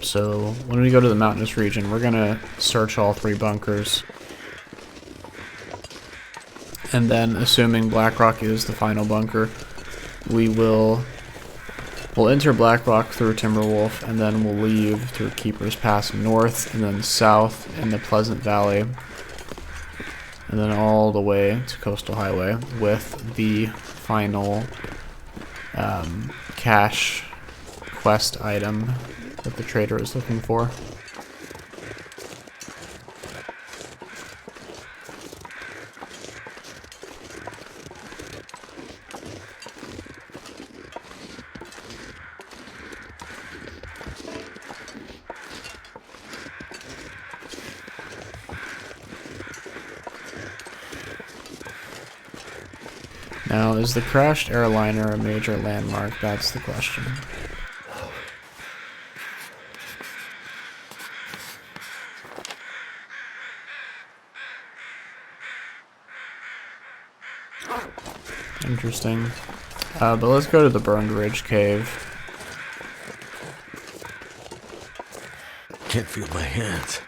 So when we go to the mountainous region, we're gonna search all 3 bunkers. And then, assuming Black Rock is the final bunker, we'll enter Black Rock through Timberwolf, and then we'll leave through Keeper's Pass north, and then south in the Pleasant Valley, and then all the way to Coastal Highway with the final cache quest item that the trader is looking for. Now, is the crashed airliner a major landmark? That's the question. Interesting. But let's go to the Burned Ridge Cave. Can't feel my hands.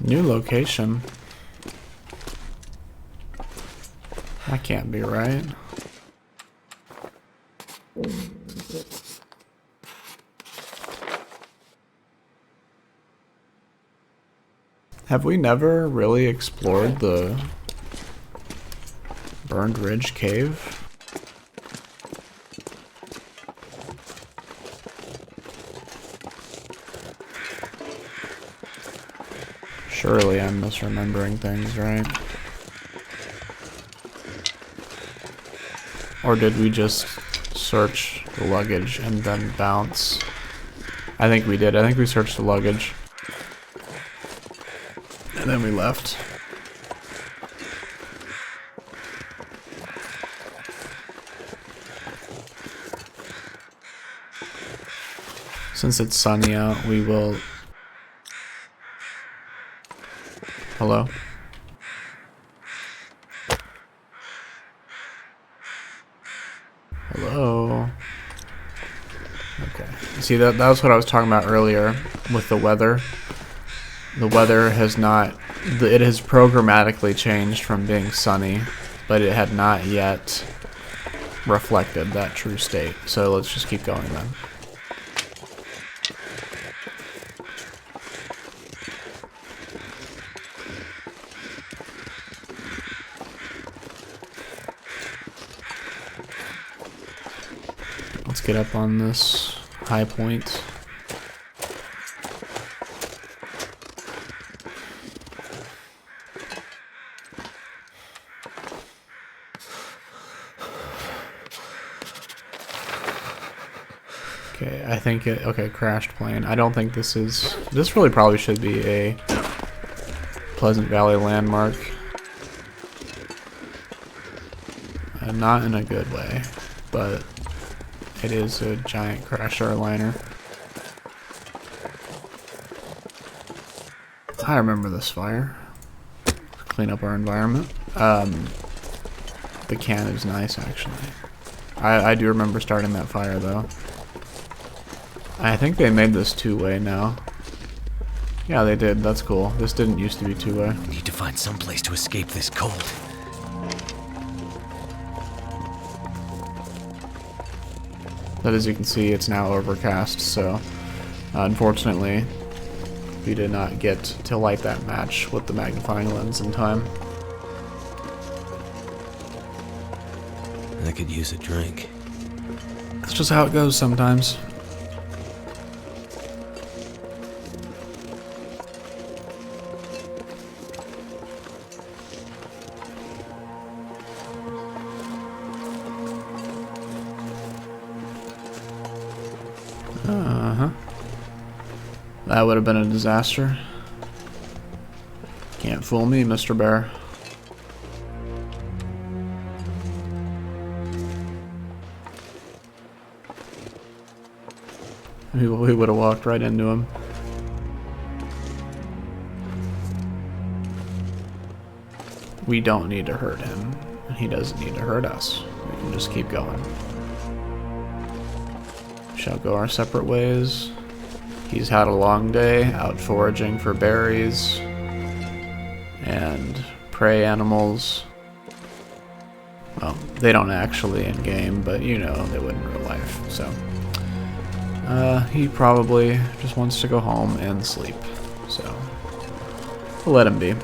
New location. That can't be right. Have we never really explored the Burned Ridge Cave? Surely I'm misremembering things, right? Or did we just search the luggage and then bounce? I think we did. I think we searched the luggage. And then we left. Since it's sunny out, we will... Hello? Hello? Okay. See, that was what I was talking about earlier with the weather. The weather has not... It has programmatically changed from being sunny but it had not yet reflected that true state. So let's just keep going then. Let's get up on this high point. Okay, I think it, okay, crashed plane. I don't think this really probably should be a Pleasant Valley landmark. Not in a good way, but it is a giant crasher liner. I remember this fire. Clean up our environment. The can is nice, actually. I do remember starting that fire, though. I think they made this two-way now. Yeah, they did. That's cool. This didn't used to be two-way. Need to find some place to escape this cold. But as you can see, it's now overcast, so unfortunately, we did not get to light that match with the magnifying lens in time. I could use a drink. That's just how it goes sometimes. That would have been a disaster. Can't fool me, Mr. Bear. We would have walked right into him. We don't need to hurt him, and he doesn't need to hurt us. We can just keep going. Shall go our separate ways. He's had a long day out foraging for berries and prey animals. Well, they don't actually in game, but you know they would in real life. So he probably just wants to go home and sleep. So we'll let him be.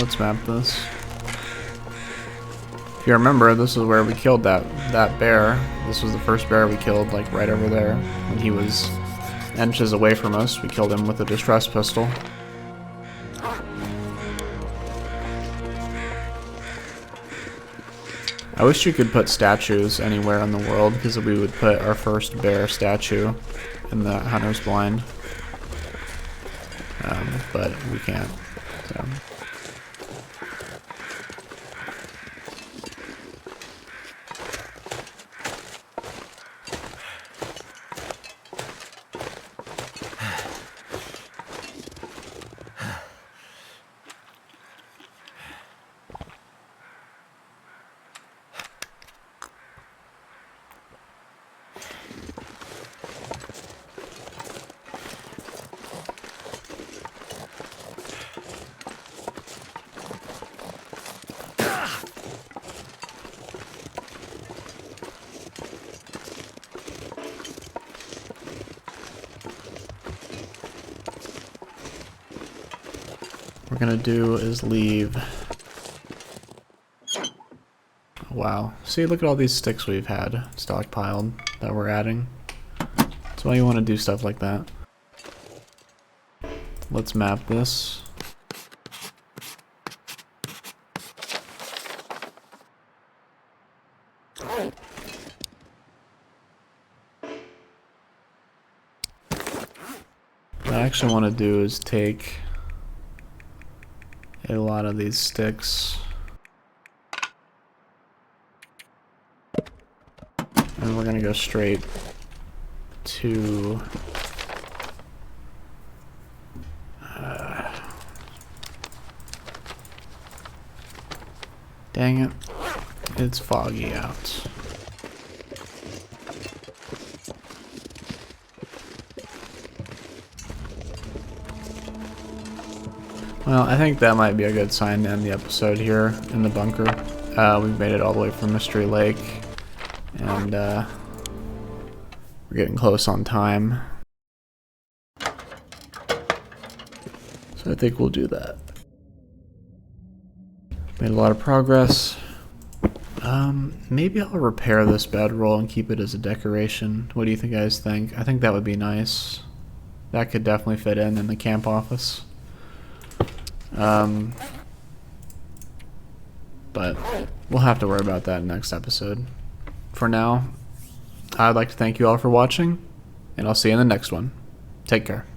Let's map this. If you remember, this is where we killed that bear. This was the first bear we killed, like right over there. When he was inches away from us, we killed him with a distress pistol. I wish you could put statues anywhere in the world, because we would put our first bear statue in the hunter's blind. But we can't. So. What we're gonna do is leave. Wow. See, look at all these sticks we've had stockpiled that we're adding. That's why you want to do stuff like that. Let's map this. actually want to do is take a lot of these sticks and we're gonna go straight to dang it, it's foggy out. Well, I think that might be a good sign to end the episode here in the bunker. We've made it all the way from Mystery Lake, and we're getting close on time. So I think we'll do that. Made a lot of progress. Maybe I'll repair this bedroll and keep it as a decoration. What do you think guys think? I think that would be nice. That could definitely fit in the camp office. But we'll have to worry about that next episode. For now, I'd like to thank you all for watching, and I'll see you in the next one. Take care.